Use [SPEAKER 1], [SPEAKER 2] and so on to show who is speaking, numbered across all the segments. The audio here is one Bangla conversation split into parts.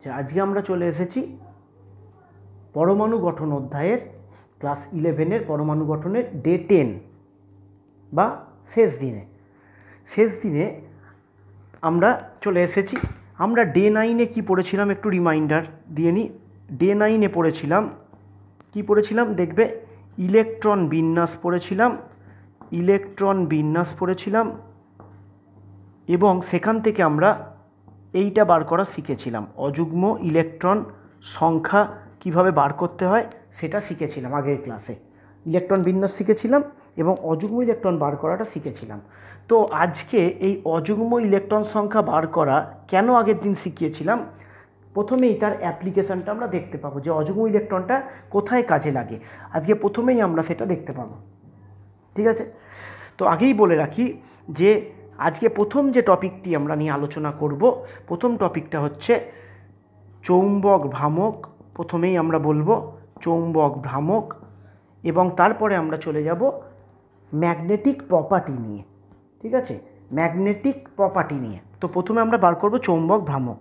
[SPEAKER 1] যে আজকে আমরা চলে এসেছি পরমাণু গঠন অধ্যায়ের ক্লাস 11-এর পরমাণু গঠনের ডে 10 বা শেষ দিনে আমরা চলে এসেছি। আমরা ডে 9-এ কী পড়েছিলাম একটু রিমাইন্ডার দিয়ে নিই। ডে 9-এ পড়েছিলাম দেখবে ইলেকট্রন বিন্যাস পড়েছিলাম এবং সেখান থেকে আমরা এইটা বার করা শিখেছিলাম, অযুগ্ম ইলেকট্রন সংখ্যা কিভাবে বার করতে হয় সেটা শিখেছিলাম আগের ক্লাসে। ইলেকট্রন বিন্যাস শিখেছিলাম এবং অযুগ্ম ইলেকট্রন বার করাটা শিখেছিলাম। তো আজকে এই অযুগ্ম ইলেকট্রন সংখ্যা বার করা কেন আগের দিন শিখিয়েছিলাম, প্রথমেই তার অ্যাপ্লিকেশানটা আমরা দেখতে পাবো যে অযুগ্ম ইলেকট্রনটা কোথায় কাজে লাগে। আজকে প্রথমেই আমরা সেটা দেখতে পাবো, ঠিক আছে? তো আগেই বলে রাখি যে আজকে প্রথম যে টপিকটি আমরা নিয়ে আলোচনা করব, প্রথম টপিকটা হচ্ছে চৌম্বক ভ্রামক। প্রথমেই আমরা বলবো চৌম্বক ভ্রামক এবং তারপরে আমরা চলে যাব ম্যাগনেটিক প্রপার্টি নিয়ে, ঠিক আছে? ম্যাগনেটিক প্রপার্টি নিয়ে। তো প্রথমে আমরা বার করব চৌম্বক ভ্রামক,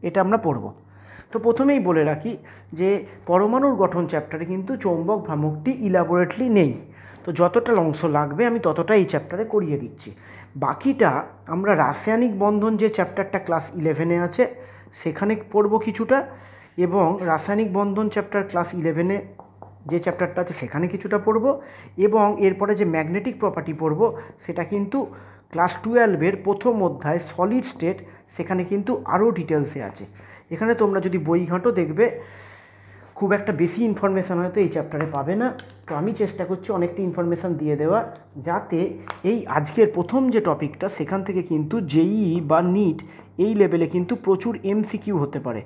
[SPEAKER 1] এটা আমরা পড়ব। তো প্রথমেই বলে রাখি যে পরমাণুর গঠন চ্যাপ্টারে কিন্তু চৌম্বক ভ্রামকটি ইলাবোরেটলি নেই। তো যতটা অংশ লাগবে আমি ততটা এই চ্যাপ্টারে করিয়ে দিচ্ছি। বাকিটা আমরা রাসায়নিক বন্ধন যে চ্যাপ্টারটা ক্লাস 11-এ আছে সেখানে পড়ব কিছুটা, এবং রাসায়নিক বন্ধন চ্যাপ্টার ক্লাস 11-এ যে চ্যাপ্টারটা আছে সেখানে কিছুটা পড়ব, এবং এরপরে যে ম্যাগনেটিক প্রপার্টি পড়ব সেটা কিন্তু ক্লাস 12-এর প্রথম অধ্যায় সলিড স্টেট, সেখানে কিন্তু আরও ডিটেলসে আছে। এখানে তোমরা যদি বই ঘাঁটো দেখবে খুব একটা বেশি ইনফরমেশান হয়তো এই চ্যাপ্টারে পাবে না। তো আমি চেষ্টা করছি অনেকটা ইনফরমেশান দিয়ে দেওয়ার, যাতে এই আজকের প্রথম যে টপিকটা সেখান থেকে কিন্তু জেইই বা নিট এই লেভেলে কিন্তু প্রচুর এমসিকিউ হতে পারে।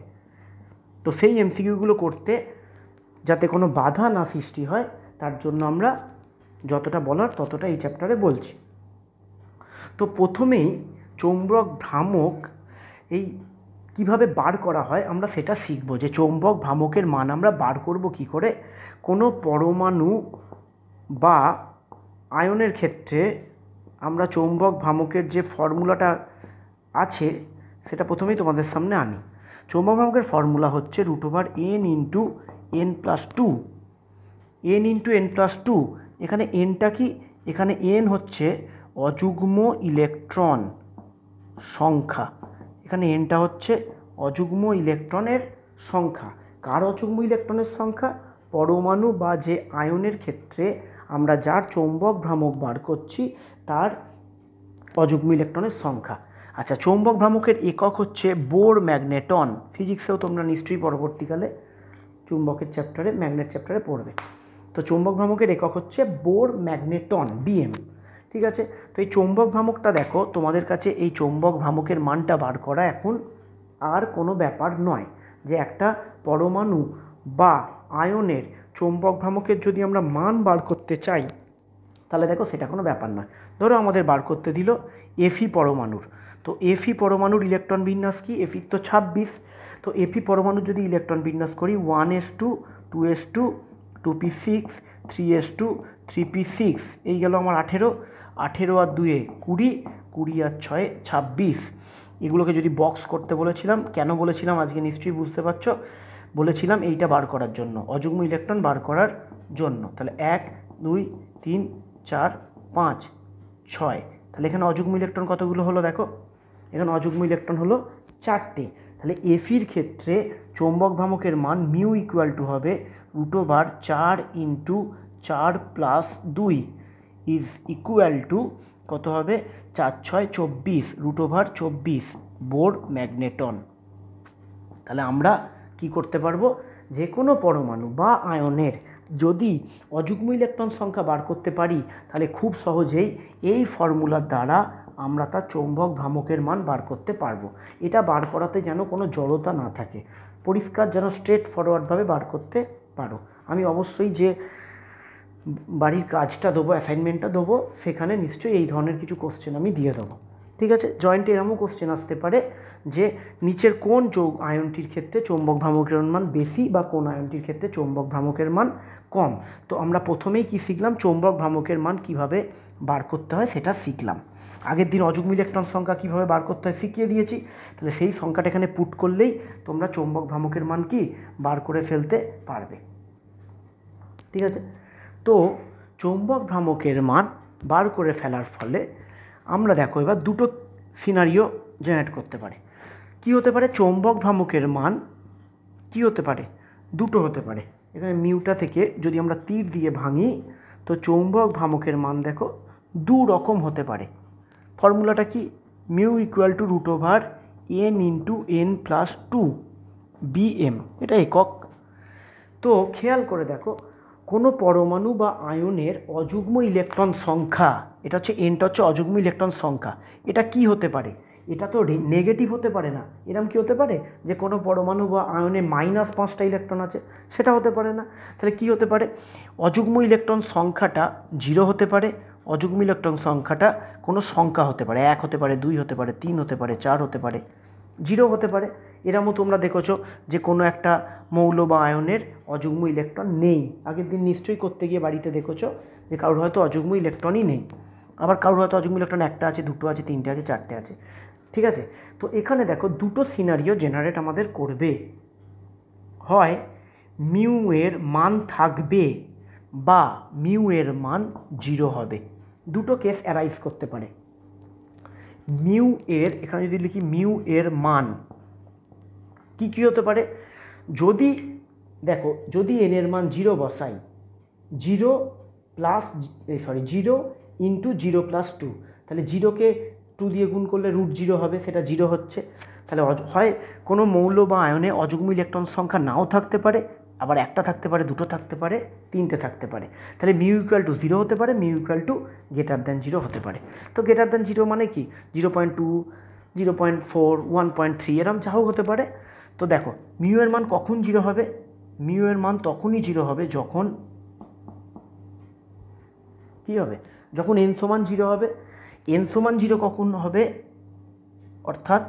[SPEAKER 1] তো সেই এমসিকিউগুলো করতে যাতে কোনো বাধা না সৃষ্টি হয় তার জন্য আমরা যতটা বলার ততটা এই চ্যাপ্টারে বলছি। তো প্রথমেই চৌম্বক ভ্রামক এই কিভাবে বার করা হয় আমরা সেটা শিখব, যে চৌম্বক ভ্রামকের মান আমরা বার করব কি করে। কোনো পরমাণু বা আয়নের ক্ষেত্রে আমরা চৌম্বক ভ্রামকের যে ফর্মুলাটা আছে সেটা প্রথমেই তোমাদের সামনে আনি। চৌম্বক ভ্রামকের ফর্মুলা হচ্ছে √n × n+2। n × n+2, এখানে nটা কি? এখানে n হচ্ছে অযুগ্ম ইলেকট্রন সংখ্যা, এখানে nটা হচ্ছে অযুগ্ম ইলেকট্রনের সংখ্যা। কার অযুগ্ম ইলেকট্রনের সংখ্যা? পরমাণু বা যে আয়নের ক্ষেত্রে আমরা যার চৌম্বক ভ্রামক বার করছি তার অযুগ্ম ইলেকট্রনের সংখ্যা। আচ্ছা, চৌম্বক ভ্রামকের একক হচ্ছে বোর ম্যাগনেটন। ফিজিক্সেও তোমরা নিশ্চয়ই পরবর্তীকালে চুম্বকের চ্যাপ্টারে, ম্যাগনেট চ্যাপ্টারে পড়বে। তো চৌম্বক ভ্রামকের একক হচ্ছে বোর ম্যাগনেটন, বিএম, ঠিক আছে? তো এই চৌম্বক ভ্রামকটা দেখো, তোমাদের কাছে এই চৌম্বক ভ্রামকের মানটা বার করা এখন আর কোনো ব্যাপার নয়। যে একটা পরমাণু বা আয়নের চৌম্বক ভ্রামকের যদি আমরা মান বার করতে চাই তাহলে দেখো সেটা কোনো ব্যাপার নয়। ধরো আমাদের বার করতে দিল এফি পরমাণুর, তো এফি পরমাণুর ইলেকট্রন বিন্যাস কি? এফি তো 26। তো এফি পরমাণুর যদি ইলেকট্রন বিন্যাস করি 1s2 2s2 2p6 3s2 3p6, এই গেল আমার 18 18 আর 2-এ 20 20 আর 6-এ 26। এগুলোকে যদি বক্স করতে বলেছিলাম, কেন বলেছিলাম আজকে নিশ্চয়ই বুঝতে পারছো। বলেছিলাম এইটা বার করার জন্য, অযুগ্ম ইলেকট্রন বার করার জন্য। তাহলে 1 2 3 4 5 6, তাহলে এখানে অযুগ্ম ইলেকট্রন কতগুলো হলো দেখো, এখানে অযুগ্ম ইলেকট্রন হলো 4টে। তাহলে এফির ক্ষেত্রে চৌম্বক ভ্রামকের মান মিউ ইকুয়াল টু হবে √4 × 4 + 2 ইজ ইকুয়াল টু কত হবে? 4 6 24, √24 বোর ম্যাগনেটন। তাহলে আমরা কি করতে পারবো? যে কোনো পরমাণু বা আয়নের যদি অযুগ্ম ইলেকট্রন সংখ্যা বার করতে পারি তাহলে খুব সহজেই এই ফর্মুলার দ্বারা আমরা তার চৌম্বক ভ্রামকের মান বার করতে পারবো। এটা বার করাতে যেন কোনো জড়তা না থাকে, পরিষ্কার যেন স্ট্রেট ফরওয়ার্ডভাবে বার করতে পারো। আমি অবশ্যই যে বাড়ির কাজটা দেবো, অ্যাসাইনমেন্টটা দেবো, সেখানে নিশ্চয়ই এই ধরনের কিছু কোশ্চেন আমি দিয়ে দেবো, ঠিক আছে? জয়েন্টে এরকমও কোশ্চেন আসতে পারে যে নিচের কোন আয়নটির ক্ষেত্রে চৌম্বক ভ্রামকের মান বেশি বা কোন আয়নটির ক্ষেত্রে চৌম্বক ভ্রামকের মান কম। তো আমরা প্রথমেই কি শিখলাম? চৌম্বক ভ্রামকের মান কিভাবে বার করতে হয় সেটা শিখলাম। আগের দিন অযুগ্ম ইলেকট্রন সংখ্যা কীভাবে বার করতে হয় শিখিয়ে দিয়েছি। তাহলে সেই সংখ্যাটা এখানে পুট করলেই তোমরা চৌম্বক ভ্রামকের মান কি বার করে ফেলতে পারবে। ঠিক আছে, তো চৌম্বক ভ্রামকের মান বার করে ফেলার ফলে আমরা দেখো এবার দুটো সিনারিও জেনারেট করতে পারে। কি হতে পারে? চৌম্বক ভ্রামকের মান কি হতে পারে? দুটো হতে পারে। এখানে মিউটা থেকে যদি আমরা তীর দিয়ে ভাঙি তো চৌম্বক ভ্রামকের মান দেখো দু রকম হতে পারে। ফর্মুলাটা কি? Mu equal two √n into n plus 2 bm, এটা একক। তো খেয়াল করে দেখো কোনো পরমাণু বা আয়নের অযুগ্ম ইলেকট্রন সংখ্যা, এটা হচ্ছে এনটা হচ্ছে অযুগ্ম ইলেকট্রন সংখ্যা, এটা কি হতে পারে? এটা তো নেগেটিভ হতে পারে না। এরকম কি হতে পারে যে কোনো পরমাণু বা আয়নে -5টা ইলেকট্রন আছে? সেটা হতে পারে না। তাহলে কি হতে পারে? অযুগ্ম ইলেকট্রন সংখ্যাটা 0 হতে পারে, অযুগ্ম ইলেকট্রন সংখ্যাটা কোনো সংখ্যা হতে পারে, 1 হতে পারে, 2 হতে পারে, 3 হতে পারে, 4 হতে পারে, 0 হতে পারে। এরমও তোমরা দেখেছো যে কোনো একটা মৌল বা আয়নের অযুগ্ম ইলেকট্রন নেই। আগের দিন নিশ্চয়ই করতে গিয়ে বাড়িতে দেখেছো যে কারোর হয়তো অযুগ্ম ইলেকট্রনই নেই, আবার কারোর হয়তো অযুগ্ম ইলেকট্রন 1টা আছে, 2টো আছে, 3টে আছে, 4টে আছে। ঠিক আছে, তো এখানে দেখো দুটো সিনারিও জেনারেট আমাদের করবে। হয় মিউ এর মান থাকবে বা মিউ এর মান 0 হবে। দুটো কেস অ্যারাইজ করতে পারে। মিউ এর, এখানে যদি লিখি মিউ এর মান কি কি হতে পারে? যদি দেখো যদি এন এর মান 0 বসাই, 0 ইন্টু 0 প্লাস 2, তাহলে 0কে 2 দিয়ে গুণ করলে √0 হবে, সেটা 0 হচ্ছে। তাহলে হয় কোনো মৌল বা আয়নে অযুগ্ম ইলেকট্রন সংখ্যা নাও থাকতে পারে, আবার 1টা থাকতে পারে, 2টো থাকতে পারে, 3টে থাকতে পারে। তাহলে মিউ ইকুয়াল টু 0 হতে পারে, মিউ ইকুয়াল টু > 0 হতে পারে। তো > 0 মানে কি 0.2, 0.4, 1.3 এরম যাও হতে পারে। তো দেখো মিউ এর মান কখন 0 হবে? মিউ এর মান তখনই 0 হবে যখন কি হবে? যখন n সমান 0 হবে। n সমান 0 কখন হবে? অর্থাৎ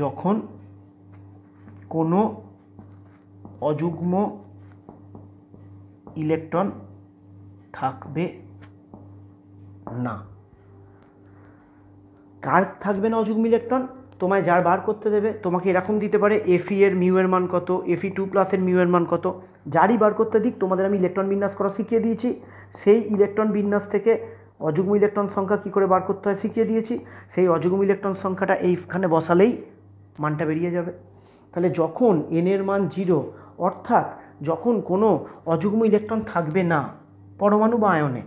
[SPEAKER 1] যখন কোনো অযুগ্ম ইলেকট্রন থাকবে না। কার থাকবে না অযুগ্ম ইলেকট্রন? তোমায় যার বার করতে দেবে তোমাকে এরকম দিতে পারে Fe এর মিউ এর মান কত, Fe2+ এর মিউ এর মান কত, যারই বার করতে দিক তোমাদের আমি ইলেকট্রন বিন্যাস করা শিখিয়ে দিয়েছি। সেই ইলেকট্রন বিন্যাস থেকে অযুগ্ম ইলেকট্রন সংখ্যা কী করে বার করতে হয় শিখিয়ে দিয়েছি। সেই অযুগ্ম ইলেকট্রন সংখ্যাটা এইখানে বসালেই মানটা বেরিয়ে যাবে। তাহলে যখন n এর মান 0, অর্থাৎ যখন কোনো অযুগ্ম ইলেকট্রন থাকবে না পরমাণু বা আয়নে,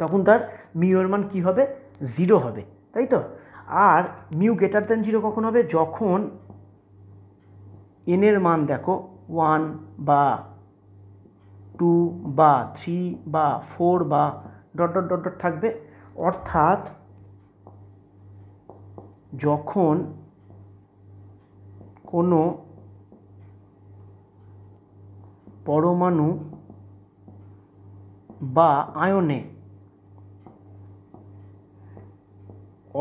[SPEAKER 1] তখন তার মিউ এর মান কী হবে? 0 হবে, তাই তো? আর মিউ > 0 কখন হবে? যখন n এর মান দেখো 1 বা 2 বা 3 বা 4 বা ... থাকবে। অর্থাৎ যখন কোনো পরমাণু বা আয়নে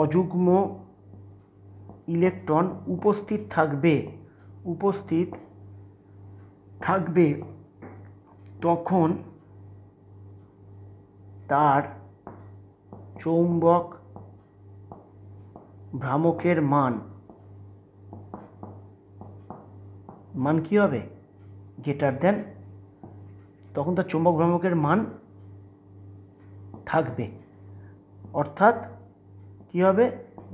[SPEAKER 1] অযুগ্ম ইলেকট্রন উপস্থিত থাকবে তখন তার চৌম্বক ভ্রামকের মান কি হবে? তখন তার চৌম্বক ভ্রামকের মান থাকবে, অর্থাৎ কি হবে?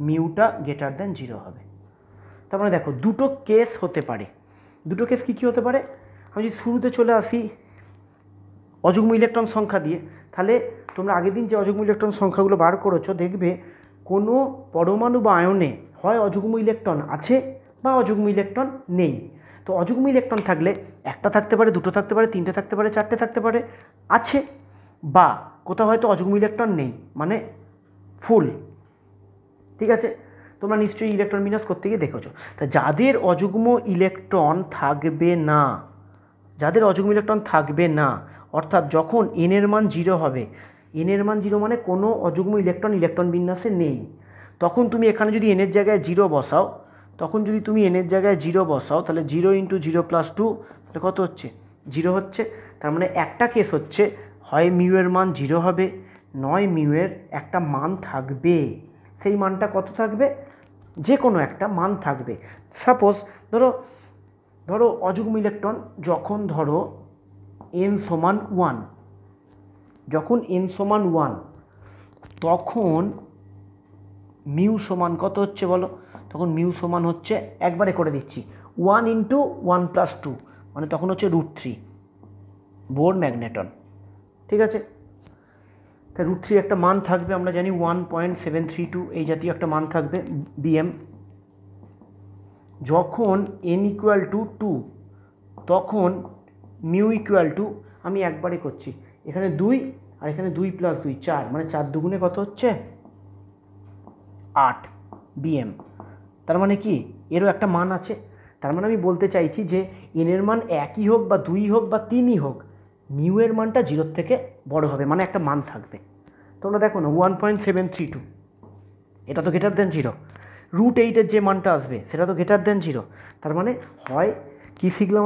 [SPEAKER 1] মিউটা > 0 হবে। তার মানে দেখো দুটো কেস হতে পারে। দুটো কেস কী কী হতে পারে? আমি যদি শুরুতে চলে আসি অযুগ্ম ইলেকট্রন সংখ্যা দিয়ে, তাহলে তোমরা আগের দিন যে অযুগ্ম ইলেকট্রন সংখ্যাগুলো বার করেছো দেখবে কোনো পরমাণু বা আয়নে হয় অযুগ্ম ইলেকট্রন আছে বা অযুগ্ম ইলেকট্রন নেই। তো অযুগ্ম ইলেকট্রন থাকলে 1টা থাকতে পারে, 2টো থাকতে পারে, 3টে থাকতে পারে, 4টে থাকতে পারে, আছে, বা কোথাও হয়তো অযুগ্ম ইলেকট্রন নেই, মানে ফুল। ঠিক আছে, তোমরা নিশ্চয়ই ইলেকট্রন বিন্যাস করতে গিয়ে দেখেছো। তা যাদের অযুগ্ম ইলেকট্রন থাকবে না, অর্থাৎ যখন n এর মান 0 হবে, n এর মান 0 মানে কোনো অযুগ্ম ইলেকট্রন বিন্যাসে নেই, তখন তুমি এখানে যদি n এর জায়গায় 0 বসাও, তাহলে 0 × 0 + 2, তাহলে কত হচ্ছে? 0 হচ্ছে। তার মানে একটা কেস হচ্ছে হয় মিউ এর মান 0 হবে, নয় মিউয়ের একটা মান থাকবে। সেই মানটা কত থাকবে? যে কোনো একটা মান থাকবে। সাপোজ ধরো অযুগ্ম ইলেকট্রন যখন ধরো n সমান 1, যখন n সমান 1 তখন মিউ সমান কত হচ্ছে বলো? তখন মিউ সমান হচ্ছে, একবারে করে দিচ্ছি, 1 × 1 + 2, মানে তখন হচ্ছে √3 বোর ম্যাগনেটন। ঠিক আছে, তাই √3 একটা মান থাকবে, আমরা জানি 1.732 এই জাতীয় একটা মান থাকবে বিএম। যখন n = 2 তখন মিউ = আমি একবারে করছি, এখানে 2 আর এখানে 2 + 2 4, মানে 4 দুগুণে কত হচ্ছে? 8 বিএম। তার মানে কি এরও একটা মান আছে। তার মানে আমি বলতে চাইছি যে n এর মান 1ই হোক বা 2ই হোক বা 3ই হোক, মিউ এর মানটা 0 থেকে বড় হবে, মানে একটা মান থাকবে। তোমরা দেখো না 1.732 এটা তো >0, √8 যে মানটা আসবে সেটা তো >0। তার মানে হয় কি শিখলাম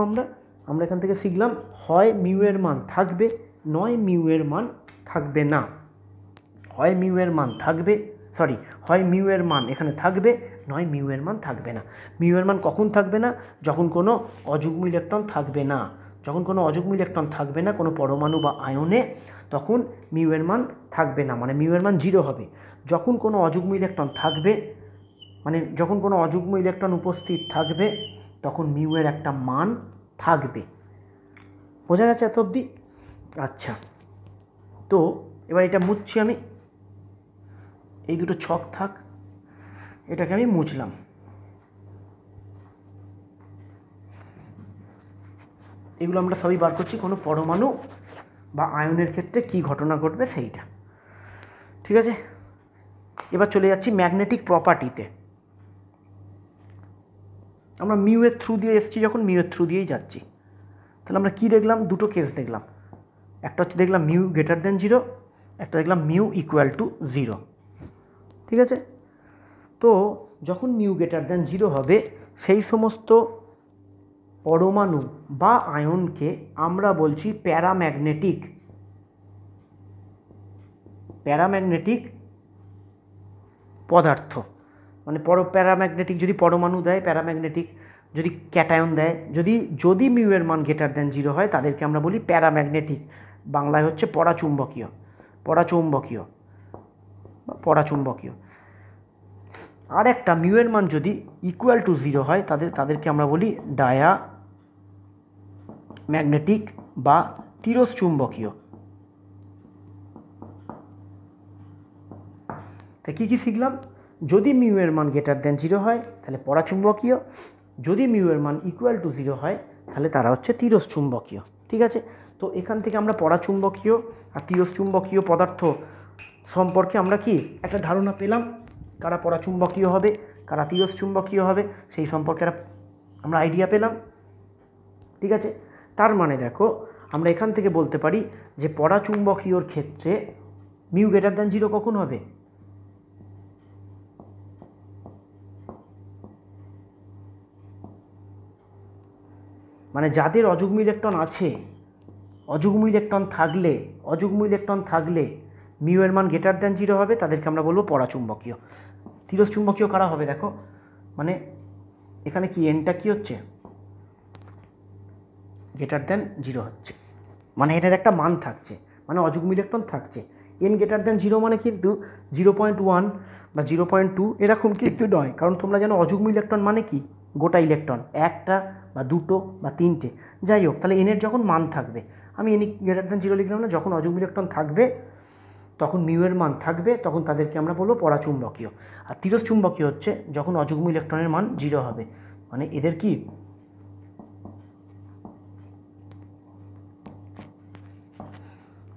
[SPEAKER 1] আমরা এখান থেকে শিখলাম, হয় মিউ এর মান থাকবে, নয় মিউ এর মান থাকবে না। হয় মিউ এর মান থাকবে, হয় মিউ এর মান এখানে থাকবে, নয় মিউ এর মান থাকবে না। মিউ এর মান কখন থাকবে না? যখন কোনো অযুগ্ম ইলেকট্রন থাকবে না। যখন কোনো অযুগ্ম ইলেকট্রন থাকবে না কোনো পরমাণু বা আয়নে, তখন মিউ এর মান থাকবে না, মানে মিউ এর মান 0 হবে। যখন কোনো অযুগ্ম ইলেকট্রন থাকবে, মানে যখন কোনো অযুগ্ম ইলেকট্রন উপস্থিত থাকবে, তখন মিউ এর একটা মান থাকবে। বোঝা গেছে এত অবধি? আচ্ছা, তো এবার এটা মুছছি আমি, এই দুটো ছক থাক, এটাকে আমি মুছলাম। এগুলো আমরা সবই বার করছি কোনো পরমাণু বা আয়নের ক্ষেত্রে কি ঘটনা ঘটবে সেইটা। ঠিক আছে, এবার চলে যাচ্ছি ম্যাগনেটিক প্রপার্টিতে। আমরা মিউ এর থ্রু দিয়ে এসেছি, যখন মিউ এর থ্রু দিয়েই যাচ্ছি, তাহলে আমরা কি দেখলাম? দুটো কেস দেখলাম। একটা হচ্ছে দেখলাম মিউ >0, একটা দেখলাম মিউ = 0। ঠিক আছে, তো যখন মিউ >0 হবে, সেই সমস্ত পরমাণু বা আয়নকে আমরা বলছি প্যারাম্যাগনেটিক পদার্থ। মানে প্যারাম্যাগনেটিক যদি পরমাণু দেয়, প্যারাম্যাগনেটিক যদি ক্যাটায়ন দেয়, যদি মিউ এর মান >0 হয়, তাদেরকে আমরা বলি প্যারাম্যাগনেটিক, বাংলায় হচ্ছে পরাচুম্বকীয়। আর একটা মিউ এর মান যদি =0 হয়, তাদেরকে আমরা বলি ডায়াম্যাগনেটিক বা তিরস্চুম্বকীয়। তা কী শিখলাম? যদি মিউ এর মান >0 হয় তাহলে পরাচুম্বকীয়, যদি মিউ এর মান =0 হয় তাহলে তারা হচ্ছে তিরস্চুম্বকীয়। ঠিক আছে, তো এখান থেকে আমরা পরাচুম্বকীয় আর তিরস্চুম্বকীয় পদার্থ সম্পর্কে আমরা কি একটা ধারণা পেলাম, কারা পরাচুম্বকীয় হবে, কারা তিরস্চুম্বকীয় হবে, সেই সম্পর্কে আমরা আইডিয়া পেলাম। ঠিক আছে, তার মানে দেখো আমরা এখান থেকে বলতে পারি যে পরাচুম্বকীয়র ক্ষেত্রে মিউ >0 কখন হবে? মানে যাদের অযুগ্ম ইলেকট্রন আছে, অযুগ্ম ইলেকট্রন থাকলে মিউ এর মান >0 হবে, তাদেরকে আমরা বলবো পরাচুম্বকীয়। তিরস্চুম্বকীয় কারা হবে? দেখো মানে এখানে কি এনটা কি হচ্ছে? >0 হচ্ছে, মানে এটার একটা মান থাকছে, মানে অযুগ্ম ইলেকট্রন থাকছে। n >0 মানে কিন্তু 0.1 বা 0.2 এরকম কিন্তু নয়, কারণ তোমরা জানো অযুগ্ম ইলেকট্রন মানে কি? গোটা ইলেকট্রন, একটা বা দুটো বা তিনটে, যাই হোক। তাহলে এনের যখন মান থাকবে, আমি n > 0 লিখলাম না, যখন অযুগ্ম ইলেকট্রন থাকবে তখন মিউ এর মান থাকবে, তখন তাদেরকে আমরা বলবো পরাচুম্বকীয়। আর তিরস্চুম্বকীয় হচ্ছে যখন অযুগ্ম ইলেকট্রনের মান 0 হবে, মানে এদের কি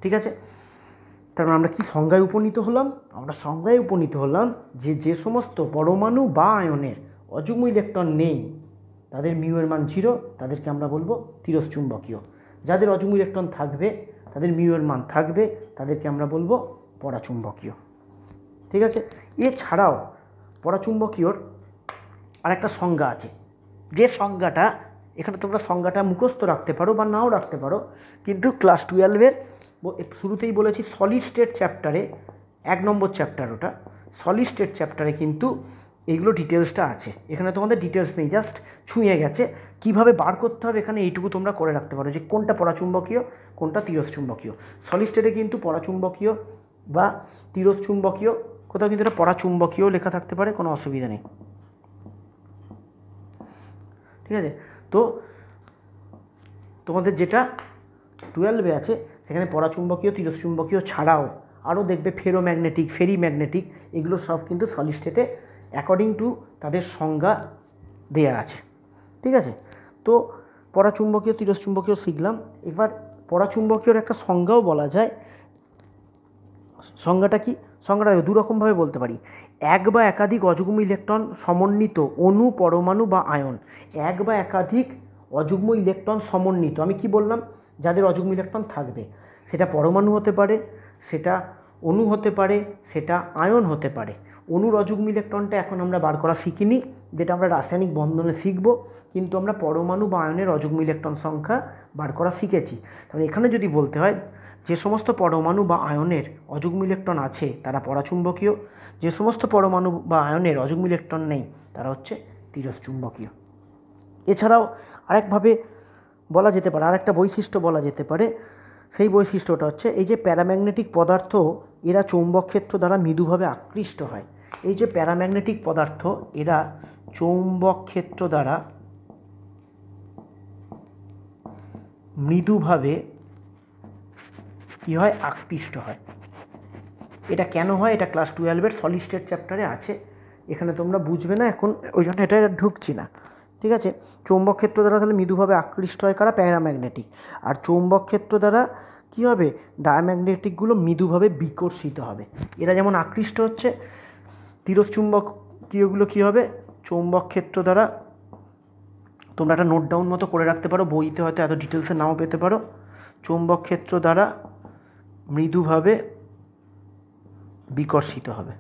[SPEAKER 1] ঠিক আছে। তারপর আমরা কি সংজ্ঞায় উপনীত হলাম? আমরা সংজ্ঞায় উপনীত হলাম যে সমস্ত পরমাণু বা আয়নের অযুগ্ম ইলেকট্রন নেই, তাদের মিউ এর মান 0, তাদেরকে আমরা বলবো তিরস্চুম্বকীয়। যাদের অযুগ্ম ইলেকট্রন থাকবে, তাদের মিউ এর মান থাকবে, তাদেরকে আমরা বলবো পরাচুম্বকীয়। ঠিক আছে, এছাড়াও পরাচুম্বকীয়র আরেকটা সংজ্ঞা আছে, যে সংজ্ঞাটা এখানে তোমরা সংজ্ঞাটা মুখস্থ রাখতে পারো বা নাও রাখতে পারো, কিন্তু ক্লাস 12-এর শুরুতেই বলেছি সলিড স্টেট চ্যাপ্টারে 1 নম্বর চ্যাপ্টার, ওটা সলিড স্টেট চ্যাপ্টারে কিন্তু এইগুলো ডিটেলসটা আছে। এখানে তোমাদের ডিটেলস নেই, জাস্ট ছুঁয়ে গেছে। কিভাবে বার করতে হবে এখানে এইটুকু তোমরা করে রাখতে পারো যে কোনটা পরাচুম্বকীয় কোনটা তিরস্চুম্বকীয়। সলিড স্টেটে কিন্তু পরাচুম্বকীয় বা তিরস্চুম্বকীয়, কোথাও কিন্তু এটা পরাচুম্বকীয় লেখা থাকতে পারে, কোনো অসুবিধা নেই, ঠিক আছে। তো তোমাদের যেটা 12-এ আছে সেখানে পরাচুম্বকীয় তিরস্চুম্বকীয় ছাড়াও আরও দেখবে ফেরোম্যাগনেটিক, ফেরিম্যাগনেটিক, এগুলো সব কিন্তু সলিড স্টেটে অ্যাকর্ডিং টু তাদের সংজ্ঞা দেয়া আছে, ঠিক আছে। তো পরাচুম্বকীয় তিরস্চুম্বকীয় শিখলাম। এবার পরাচুম্বকীয়র একটা সংজ্ঞাও বলা যায়। সংজ্ঞাটা কি? সংজ্ঞাটা দুরকমভাবে বলতে পারি। এক বা একাধিক অযুগ্ম ইলেকট্রন সমন্বিত অণু, পরমাণু বা আয়ন। এক বা একাধিক অযুগ্ম ইলেকট্রন সমন্বিত, আমি কি বললাম, যাদের অযুগ্ম ইলেকট্রন থাকবে, সেটা পরমাণু হতে পারে, সেটা অণু হতে পারে, সেটা আয়ন হতে পারে। অণুর অযুগ্ম ইলেকট্রনটা এখন আমরা বার করা শিখিনি, যেটা আমরা রাসায়নিক বন্ধনে শিখব, কিন্তু আমরা পরমাণু বা আয়নের অযুগ্ম ইলেকট্রন সংখ্যা বার করা শিখেছি। তাহলে এখানে যদি বলতে হয় যে সমস্ত পরমাণু বা আয়নের অযুগ্ম ইলেকট্রন আছে তারা পরাচুম্বকীয়, যে সমস্ত পরমাণু বা আয়নের অযুগ্ম ইলেকট্রন নেই তারা হচ্ছে তিরস্চুম্বকীয়। এছাড়াও আরেকভাবে বলা যেতে পারে, আরেকটা বৈশিষ্ট্য বলা যেতে পারে, সেই বৈশিষ্ট্যটা হচ্ছে এই যে প্যারাম্যাগনেটিক পদার্থ এরা চৌম্বক ক্ষেত্র দ্বারা মৃদুভাবে আকৃষ্ট হয়। এই যে প্যারাম্যাগনেটিক পদার্থ এরা চৌম্বক ক্ষেত্র দ্বারা মৃদুভাবে কী হয়, আকৃষ্ট হয়। এটা কেন হয়, এটা ক্লাস 12-এর সলিড স্টেট চ্যাপ্টারে আছে, এখানে তোমরা বুঝবে না এখন, ওই জন্য এটা ঢুকছি না, ঠিক আছে। চৌম্বক ক্ষেত্র দ্বারা তাহলে মৃদুভাবে আকৃষ্ট হয় কারা, প্যারাম্যাগনেটিক। আর চৌম্বক ক্ষেত্র দ্বারা কী হবে, ডায়াম্যাগনেটিকগুলো মৃদুভাবে বিকর্ষিত হবে। এরা যেমন আকৃষ্ট হচ্ছে, তিরস্চুম্বকীয়গুলো কী হবে, চৌম্বক ক্ষেত্র দ্বারা, তোমরা একটা নোট ডাউন মতো করে রাখতে পারো, বইতে হয়তো এত ডিটেলসে নাও পেতে পারো। চৌম্বক ক্ষেত্র দ্বারা মৃদুভাবে বিকর্ষিত হবে,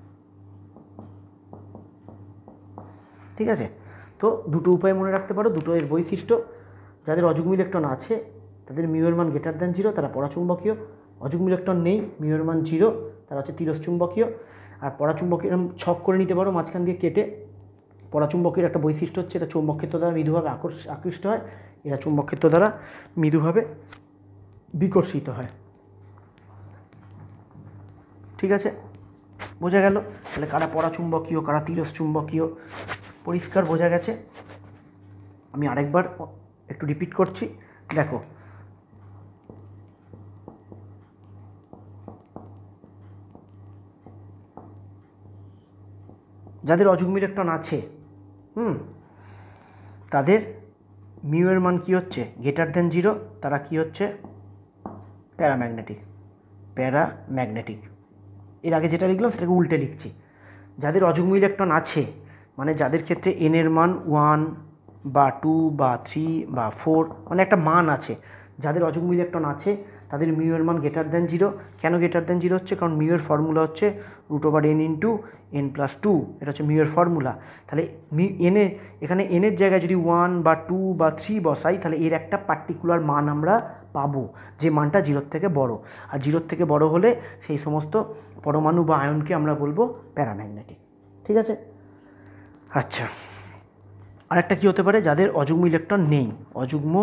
[SPEAKER 1] ঠিক আছে। তো দুটো উপায় মনে রাখতে পারো, দুটো এর বৈশিষ্ট্য। যাদের অযুগ্ম ইলেকট্রন আছে তাদের মিউর মান গ্রেটার দ্যান 0, তারা পরাচুম্বকীয়। অযুগ্ম ইলেকট্রন নেই, মিউর মান 0, তারা হচ্ছে তিরস্চুম্বকীয়। আর পরাচুম্বকীয় এরকম ছক করে নিতে পারো মাঝখান দিয়ে কেটে। পরাচুম্বকীয় একটা বৈশিষ্ট্য হচ্ছে এটা চৌম্বক ক্ষেত্র দ্বারা মৃদুভাবে আকৃষ্ট হয়, এরা চৌম্বক ক্ষেত্র দ্বারা মৃদুভাবে বিকর্ষিত হয়, ঠিক আছে, বোঝা গেল। তাহলে কারা পরাচুম্বকীয় কারা তিরস্চুম্বকীয় পরিষ্কার বোঝা গেছে। আমি আরেকবার একটু রিপিট করছি, দেখো যাদের অযুগ্ম ইলেকট্রন আছে তাদের মিউয়ের মান কী হচ্ছে, গ্রেটার দ্যান 0, তারা কি হচ্ছে, প্যারাম্যাগনেটিক। এর আগে যেটা লিখলাম সেটাকে উল্টে লিখছি। যাদের অযুগ্ম ইলেকট্রন আছে মানে যাদের ক্ষেত্রে এনের মান 1 বা 2 বা 3 বা 4 মানে একটা মান আছে, যাদের অযুগ্ম ইলেকট্রন আছে তাদের মিউয়ের মান গ্রেটার দ্যান 0। কেন গ্রেটার দ্যান 0 হচ্ছে, কারণ মিউয়ের ফর্মুলা হচ্ছে √n × n+2, এটা হচ্ছে মিউয়ের ফর্মুলা। তাহলে এখানে এনের জায়গায় যদি 1 বা 2 বা 3 বসাই তাহলে এর একটা পার্টিকুলার মান আমরা পাবো, যে মানটা 0 থেকে বড়। আর 0 থেকে বড় হলে সেই সমস্ত পরমাণু বা আয়নকে আমরা বলবো প্যারাম্যাগনেটিক, ঠিক আছে। আচ্ছা, আরেকটা কী হতে পারে, যাদের অযুগ্ম ইলেকট্রন নেই, অযুগ্ম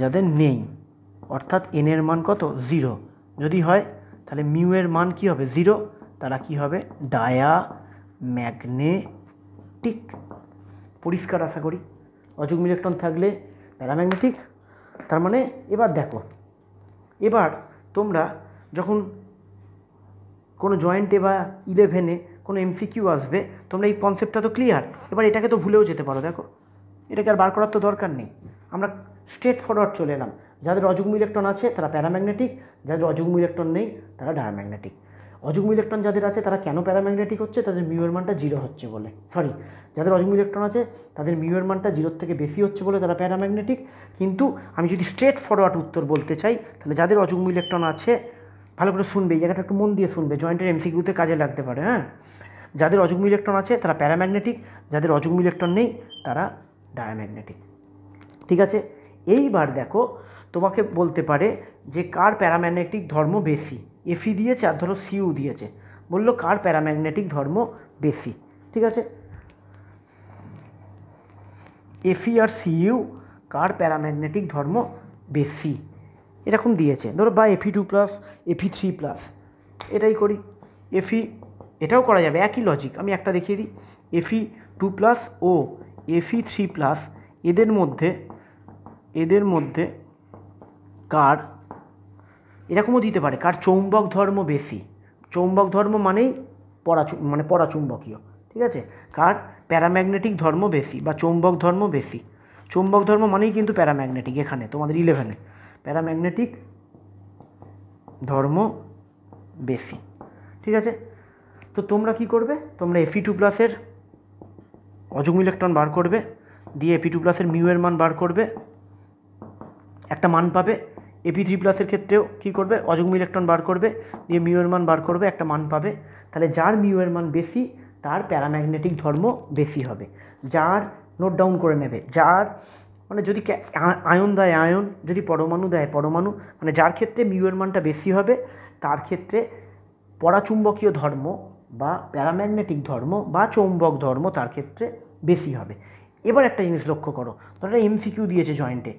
[SPEAKER 1] যাদের নেই, অর্থাৎ এনের মান কত, 0 যদি হয় তাহলে মিউয়ের মান কী হবে, 0, তারা কি হবে, ডায়াম্যাগনেটিক। পরিষ্কার আশা করি। অযুগ্ম ইলেকট্রন থাকলে প্যারাম্যাগনেটিক। তার মানে এবার দেখো, এবার তোমরা যখন কোনো জয়েন্টে বা 11-এ কোনো এমসিকিউ আসবে, তোমরা এই কনসেপ্টটা তো ক্লিয়ার। এবার এটাকে তো ভুলেও যেতে পারো, দেখো এটাকে আর বার করার তো দরকার নেই, আমরা স্ট্রেট ফরওয়ার্ড চলে এলাম। যাদের অযুগ্ম ইলেকট্রন আছে তারা প্যারাম্যাগনেটিক, যাদের অযুগ্ম ইলেকট্রন নেই তারা ডায়াম্যাগনেটিক। অযুগ্ম ইলেকট্রন যাদের আছে তারা কেন প্যারাম্যাগনেটিক হচ্ছে, তাদের মিউয়ের মানটা 0 হচ্ছে বলে, যাদের অযুগ্ম ইলেকট্রন আছে তাদের মিউয়ের মানটা 0 থেকে বেশি হচ্ছে বলে তারা প্যারাম্যাগনেটিক। কিন্তু আমি যদি স্ট্রেট ফরওয়ার্ড উত্তর বলতে চাই, তাহলে যাদের অযুগ্ম ইলেকট্রন আছে, ভালো করে শুনবে, এই জায়গাটা একটু মন দিয়ে শুনবে, জয়েন্টের এমসিকিউতে কাজে লাগতে পারে, হ্যাঁ। যাদের অযুগ্ম ইলেকট্রন আছে তারা প্যারাম্যাগনেটিক, যাদের অযুগ্ম ইলেকট্রন নেই তারা ডায়াম্যাগনেটিক, ঠিক আছে। এইবার দেখো তোমাকে বলতে পারে যে কার প্যারাম্যাগনেটিক ধর্ম বেশি, এফি দিয়েছে আর ধরো সিইউ দিয়েছে, বললো কার প্যারাম্যাগনেটিক ধর্ম বেশি। ঠিক আছে, এফি আর সিইউ কার প্যারাম্যাগনেটিক ধর্ম বেশি এরকম দিয়েছে ধরো, বা Fe2 প্লাস Fe3 প্লাস, এটাই করি। এফি, এটাও করা যাবে, একই লজিক। আমি একটা দেখিয়ে দিই, Fe2 প্লাস ও Fe3 প্লাস এদের মধ্যে কার, এরকমও দিতে পারে, কার চৌম্বক ধর্ম বেশি। চৌম্বক ধর্ম মানেই পরাচুম্বকীয়। ঠিক আছে, কার প্যারাম্যাগনেটিক ধর্ম বেশি বা চৌম্বক ধর্ম বেশি। চৌম্বক ধর্ম মানেই কিন্তু প্যারাম্যাগনেটিক, এখানে তোমাদের 11-এ প্যারাম্যাগনেটিক ধর্ম বেশি। ঠিক আছে, তো তোমরা কি করবে, তোমরা Fe2 প্লাসের অযুগ্ম ইলেকট্রন বার করবে, দিয়ে Fe2 প্লাসের মিউ এর মান বার করবে, একটা মান পাবে। Fe3 প্লাসের ক্ষেত্রেও কী করবে, অযুগ্ম ইলেকট্রন বার করবে, দিয়ে মিউ এর মান বার করবে, একটা মান পাবে। তাহলে যার মিউ এর মান বেশি তার প্যারাম্যাগনেটিক ধর্ম বেশি হবে। যার, নোট ডাউন করে নেবে, যার মানে যদি আয়ন দেয় আয়ন, যদি পরমাণু দেয় পরমাণু, মানে যার ক্ষেত্রে মিউ এর মানটা বেশি হবে তার ক্ষেত্রে পরাচুম্বকীয় ধর্ম বা প্যারাম্যাগনেটিক ধর্ম বা চৌম্বক ধর্ম তার ক্ষেত্রে বেশি হবে। এবার একটা জিনিস লক্ষ্য করো, ধরো এমসিকিউ দিয়েছে জয়েন্টে,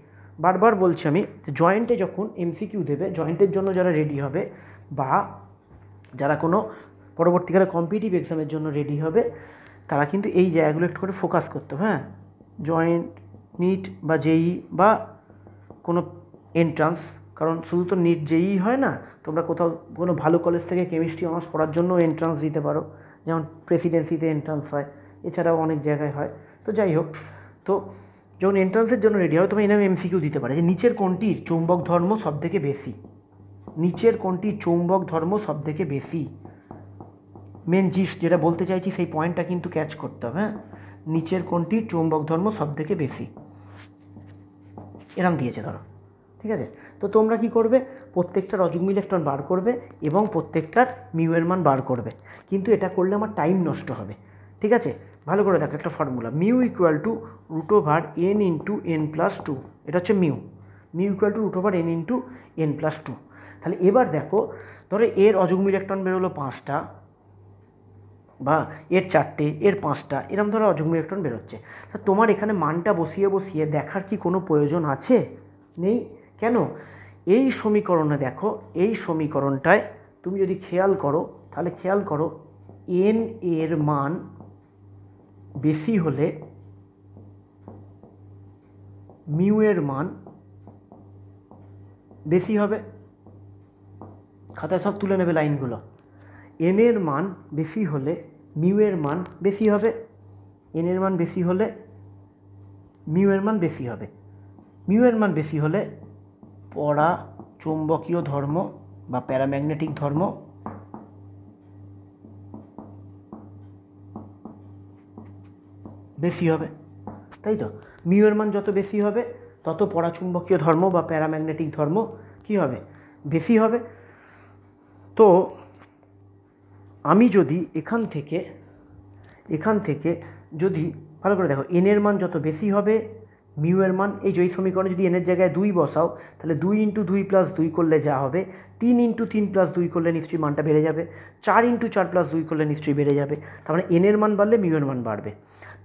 [SPEAKER 1] বারবার বলছি আমি, জয়েন্টে যখন এমসিকিউ দেবে, জয়েন্টের জন্য যারা রেডি হবে বা যারা কোনো পরবর্তীকালে কম্পিটিটিভ এক্সামের জন্য রেডি হবে, তারা কিন্তু এই জায়গাগুলো একটু করে ফোকাস করতে হবে। হ্যাঁ, জয়েন্ট, নিট বা জেই বা কোনো এন্ট্রান্স, কারণ শুধু তো নিট জেই হয় না, তোমরা কোথাও কোনো ভালো কলেজ থেকে কেমিস্ট্রি অনার্স পড়ার জন্য এন্ট্রান্স দিতে পারো, যেমন প্রেসিডেন্সিতে এন্ট্রান্স হয়, এছাড়াও অনেক জায়গায় হয়। তো যাই হোক, তো যখন এন্ট্রান্সের জন্য রেডি হবে, তোমার এরকম এমসিকিউ দিতে পারে যে নিচের কোনটির চৌম্বক ধর্ম সবথেকে বেশি, নিচের কোনটির চৌম্বক ধর্ম সবথেকে বেশি। মেন জিস্ট যেটা বলতে চাইছি সেই পয়েন্টটা কিন্তু ক্যাচ করতে হবে। হ্যাঁ, নিচের কোনটির চৌম্বক ধর্ম সবথেকে বেশি, এরম দিয়েছে ধরো। ঠিক আছে, তো তোমরা কি করবে, প্রত্যেকটার অযুগ্ম ইলেকট্রন বার করবে এবং প্রত্যেকটার মিউ এর মান বার করবে। কিন্তু এটা করলে আমার টাইম নষ্ট হবে। ঠিক আছে, ভালো করে দেখো, একটা formula, mu equal to root over N into N plus two, এটা হচ্ছে mu equal to root over N into N plus two. তাহলে এবার দেখো, ধরো এর অযুগ্ম ইলেকট্রন বেরোলো 5টা বা এর 4টে, এর 5টা, এরকম ধরো অযুগ্ম ইলেকট্রন বেরোচ্ছে। তা তোমার এখানে মানটা বসিয়ে দেখার কি কোনো প্রয়োজন আছে? নেই। কেন? এই সমীকরণে দেখো, এই সমীকরণটায় তুমি যদি খেয়াল করো, তাহলে খেয়াল করো, এন এর মান বেশি হলে মিউ এর মান বেশি হবে। খাতায় সব তুলে নেবে লাইনগুলো। এন এর মান বেশি হলে মিউ এর মান বেশি হবে, এন এর মান বেশি হলে মিউ এর মান বেশি হবে। মিউ এর মান বেশি হলে পরাচুম্বকীয় ধর্ম বা প্যারাম্যাগনেটিক ধর্ম বেশি হবে, তাই তো? মিউ এর মান যত বেশি হবে তত পরাচুম্বকীয় ধর্ম বা প্যারাম্যাগনেটিক ধর্ম কি হবে? বেশি হবে। তো আমি যদি এখান থেকে যদি ভালো করে দেখো, এন এর মান যত বেশি হবে মিউ এর মান, এই যে সমীকরণে যদি এনের জায়গায় 2 বসাও, তাহলে 2 × 2 + 2 করলে যা হবে, 3 × 3 + 2 করলে নিশ্চয়ই মানটা বেড়ে যাবে, 4 × 4 + 2 করলে নিশ্চয়ই বেড়ে যাবে। তার মানে এন এর মান বাড়লে মিউ এর মান বাড়বে।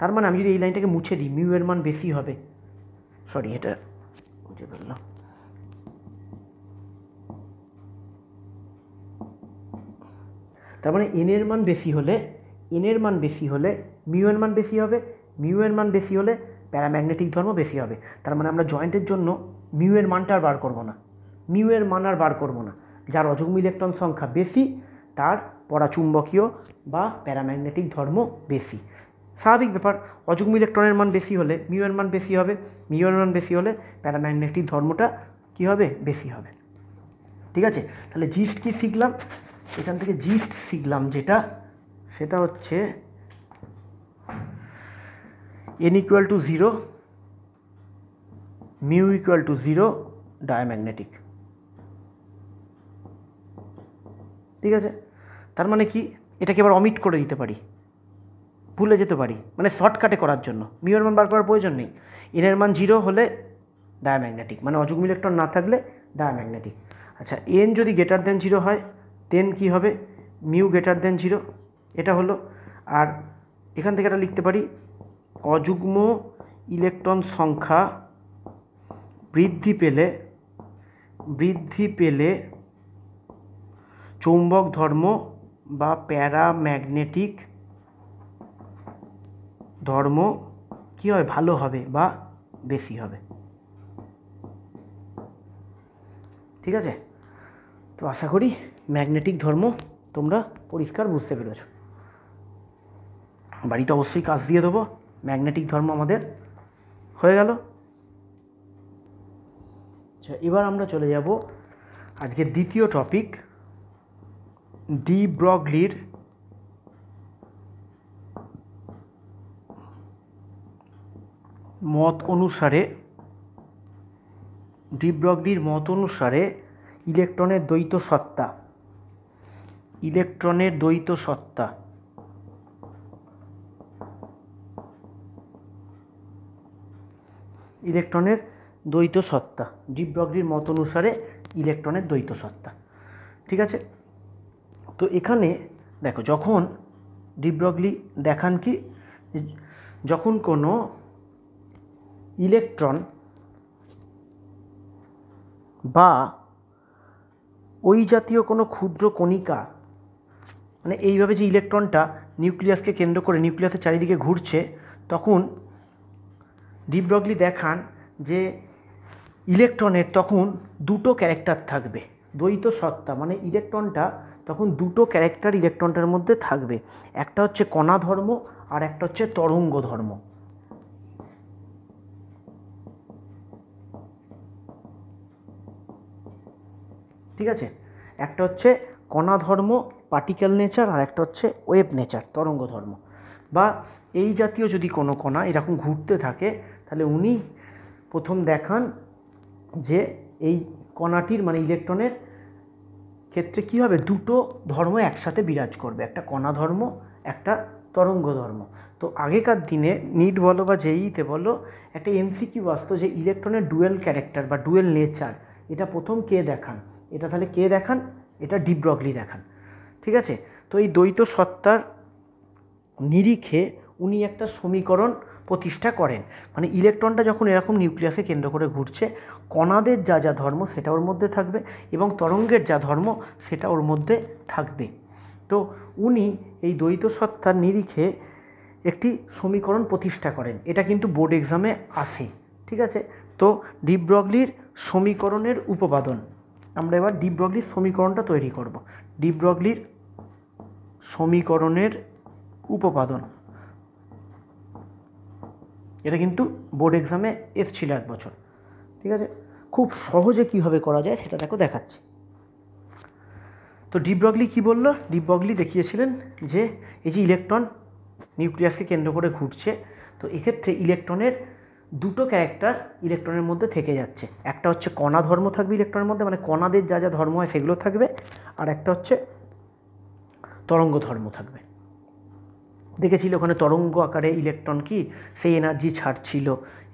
[SPEAKER 1] তার মানে আমি যদি এই লাইনটাকে মুছে দিই, মিউ এর মান বেশি হবে, সরি এটা মুছে ফেললাম, তার মানে এন এর মান বেশি হলে মিউ এর মান বেশি হবে, মিউ এর মান বেশি হলে প্যারাম্যাগনেটিক ধর্ম বেশি হবে। তার মানে আমরা জয়েন্টের জন্য মিউ এর মানটা আর বার করব না, যার অযুগ্ম ইলেকট্রন সংখ্যা বেশি তার পরাচুম্বকীয় বা প্যারাম্যাগনেটিক ধর্ম বেশি। স্বাভাবিক ব্যাপার, অযুগ্ম ইলেকট্রনের মান বেশি হলে মিউ এর মান বেশি হবে, মিউ এর মান বেশি হলে প্যারাম্যাগনেটিক ধর্মটা কী হবে? বেশি হবে। ঠিক আছে, তাহলে জিস্ট কি শিখলাম এখান থেকে? জিস্ট শিখলাম সেটা হচ্ছে n = 0, মিউ = 0, ডায়াম্যাগনেটিক। ঠিক আছে, তার মানে কি, এটাকে এবার অমিট করে দিতে পারি, ভুলে যেতে পারি, মানে শর্টকাটে করার জন্য মিউ এর মান বার করার প্রয়োজন নেই। এন এর মান 0 হলে ডায়াম্যাগনেটিক, মানে অযুগ্ম ইলেকট্রন না থাকলে ডায়াম্যাগনেটিক। আচ্ছা, এন যদি গ্রেটার দেন 0 হয় দেন কি হবে, মিউ গ্রেটার দেন 0, এটা হলো। আর এখান থেকে এটা লিখতে পারি অযুগ্ম ইলেকট্রন সংখ্যা বৃদ্ধি পেলে চৌম্বক ধর্ম বা প্যারাম্যাগনেটিক ধর্ম কী হয়, ভালো হবে বা বেশি হবে। ঠিক আছে, তো আশা করি ম্যাগনেটিক ধর্ম তোমরা পরিষ্কার বুঝতে পেরেছ। বাড়িতে অবশ্যই কাজ দিয়ে দেবো। ম্যাগনেটিক ধর্ম আমাদের হয়ে গেল। আচ্ছা, এবার আমরা চলে যাব আজকের দ্বিতীয় টপিক, ডি ব্রগলির মত অনুসারে ইলেকট্রনের দ্বৈত সত্তা। ইলেকট্রনের দ্বৈত সত্তা ডি ব্রগলির মত অনুসারে ইলেকট্রনের দ্বৈত সত্তা। ঠিক আছে, তো এখানে দেখো, যখন ডি ব্রগলি দেখান কি, যখন কোনো ইলেকট্রন বা ওই জাতীয় কোনো ক্ষুদ্র কণিকা, মানে এইভাবে যে ইলেকট্রনটা নিউক্লিয়াসকে কেন্দ্র করে নিউক্লিয়াসের চারিদিকে ঘুরছে, তখন ডি ব্রগলি দেখান যে ইলেকট্রনের তখন দুটো ক্যারেক্টার থাকবে। দ্বৈত সত্তা মানে ইলেকট্রনটা তখন দুটো ক্যারেক্টার ইলেকট্রনটার মধ্যে থাকবে, একটা হচ্ছে কণা ধর্ম আর একটা হচ্ছে তরঙ্গ ধর্ম। ঠিক আছে, একটা হচ্ছে কণা ধর্ম পার্টিকেল নেচার, আর একটা হচ্ছে ওয়েভ নেচার তরঙ্গ ধর্ম। বা এই জাতীয় যদি কোনো কণা এরকম ঘুরতে থাকে, তাহলে উনি প্রথম দেখান যে এই কণাটির মানে ইলেকট্রনের ক্ষেত্রে কী হবে, দুটো ধর্ম একসাথে বিরাজ করবে, একটা কণা ধর্ম একটা তরঙ্গ ধর্ম। তো আগেকার দিনে নিট বলো বা জেইতে বলো, একটা এমসিকিউ আসতো যে ইলেকট্রনের ডুয়েল ক্যারেক্টার বা ডুয়েল নেচার এটা প্রথম কে দেখান, এটা তাহলে কে দেখান, এটা ডি ব্রগলি দেখান। ঠিক আছে, তো এই দ্বৈত সত্তার নিরিখে উনি একটা সমীকরণ প্রতিষ্ঠা করেন, মানে ইলেকট্রনটা যখন এরকম নিউক্লিয়াসে কেন্দ্র করে ঘুরছে, কণাদের যা যা ধর্ম সেটা ওর মধ্যে থাকবে এবং তরঙ্গের যা ধর্ম সেটা ওর মধ্যে থাকবে। তো উনি এই দ্বৈত সত্তার নিরিখে একটি সমীকরণ প্রতিষ্ঠা করেন, এটা কিন্তু বোর্ড এক্সামে আসে। ঠিক আছে, তো ডি ব্রগলির সমীকরণের উপপাদন, আমরা এবার ডি ব্রগলির সমীকরণটা তৈরি করব। ডি ব্রগলির সমীকরণের উপপাদন, এটা কিন্তু বোর্ড এক্সামে এসেছিল এক বছর। ঠিক আছে, খুব সহজে কীভাবে করা যায় সেটা দেখো দেখাচ্ছি। তো ডি ব্রগলি কী বলল, ডি ব্রগলি দেখিয়েছিলেন যে এই যে ইলেকট্রন নিউক্লিয়াসকে কেন্দ্র করে ঘুরছে, তো এক্ষেত্রে ইলেকট্রনের দুটো ক্যারেক্টার ইলেকট্রনের মধ্যে থেকে যাচ্ছে, একটা হচ্ছে কণা ধর্ম থাকবে ইলেকট্রনের মধ্যে, মানে কণাদের যা যা ধর্ম হয় সেগুলো থাকবে, আর একটা হচ্ছে তরঙ্গ ধর্ম থাকবে। দেখেছিল ওখানে তরঙ্গ আকারে ইলেকট্রন কি সেই এনার্জি ছাড়ছিল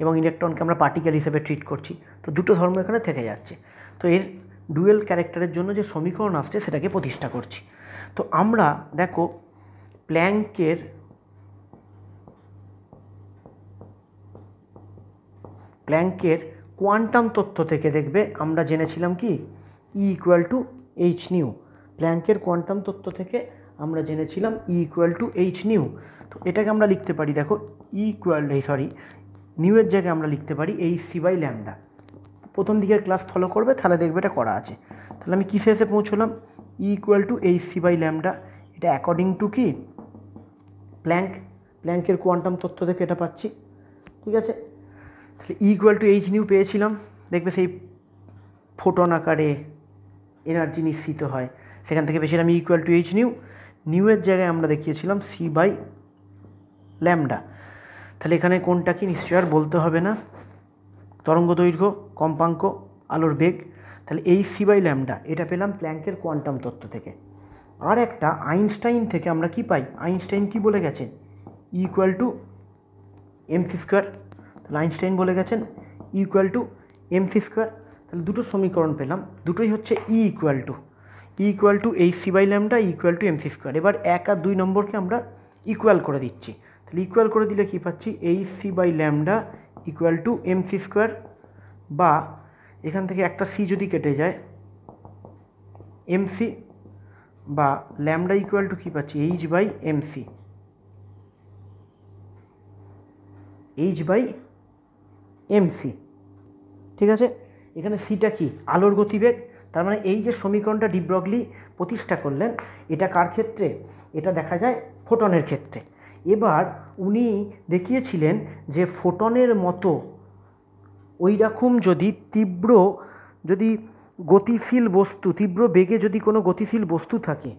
[SPEAKER 1] এবং ইলেকট্রনকে আমরা পার্টিকেল হিসেবে ট্রিট করছি, তো দুটো ধর্ম এখানে থেকে যাচ্ছে। তো এর ডুয়েল ক্যারেক্টারের জন্য যে সমীকরণ আসছে সেটাকে প্রতিষ্ঠা করছি। তো আমরা দেখো প্ল্যাঙ্কের কোয়ান্টাম তত্ত্ব থেকে দেখবে আমরা জেনেছিলাম কি E equal to H nu. প্ল্যাঙ্কের কোয়ান্টাম তত্ত্ব থেকে আমরা জেনেছিলাম E equal to H nu. তো এটাকে আমরা লিখতে পারি, দেখো নিউয়ের জায়গায় আমরা লিখতে পারি এইচ সি বাই ল্যামডা। প্রথম দিকের ক্লাস ফলো করবে তাহলে দেখবে এটা করা আছে। তাহলে আমি কিসে এসে পৌঁছলাম, E equal to H C by lambda, এটা অ্যাকর্ডিং টু কি প্ল্যাঙ্কের কোয়ান্টাম তত্ত্ব থেকে এটা পাচ্ছি। ঠিক আছে, তাহলে ই ইকুয়াল টু এইচ নিউ পেয়েছিলাম, দেখবে সেই ফোটন আকারে এনার্জি নিশ্চিত হয়, সেখান থেকে পেয়েছিলাম ই ইকুয়াল টু এইচ নিউয়ের জায়গায় আমরা দেখিয়েছিলাম সি বাই ল্যামডা। তাহলে এখানে কোনটা কি নিশ্চয় আর বলতে হবে না, তরঙ্গ দৈর্ঘ্য, কম্পাঙ্ক, আলোর বেগ, তাহলে এই সি বাই ল্যামডা এটা পেলাম প্ল্যাঙ্কের কোয়ান্টাম তত্ত্ব থেকে। আর একটা আইনস্টাইন থেকে আমরা কি পাই, আইনস্টাইন কি বলে গেছেন, E equal to MC square. তাহলে আইনস্টাইন বলে গেছেন E equal to MC square. তাহলে দুটো সমীকরণ পেলাম, দুটোই হচ্ছে E equal to H C by lambda equal to MC square. এবার 1 আর 2 নম্বরকে আমরা ইকুয়াল করে দিচ্ছি। তাহলে ইকুয়াল করে দিলে কী পাচ্ছি, H C by lambda equal to MC square, বা এখান থেকে একটা সি যদি কেটে যায় এমসি, বা ল্যামডা ইকুয়াল টু কী পাচ্ছি, H by MC, H by MC. ঠিক আছে, এখানে সিটা কি, আলোর গতিবেগ। তার মানে এই যে সমীকরণটা ডি ব্রগলি প্রতিষ্ঠা করলেন, এটা কার ক্ষেত্রে, এটা দেখা যায় ফোটনের ক্ষেত্রে। এবার উনি দেখিয়েছিলেন যে ফোটনের মতো ওই রকম যদি গতিশীল বস্তু, তীব্র বেগে যদি কোনো গতিশীল বস্তু থাকে,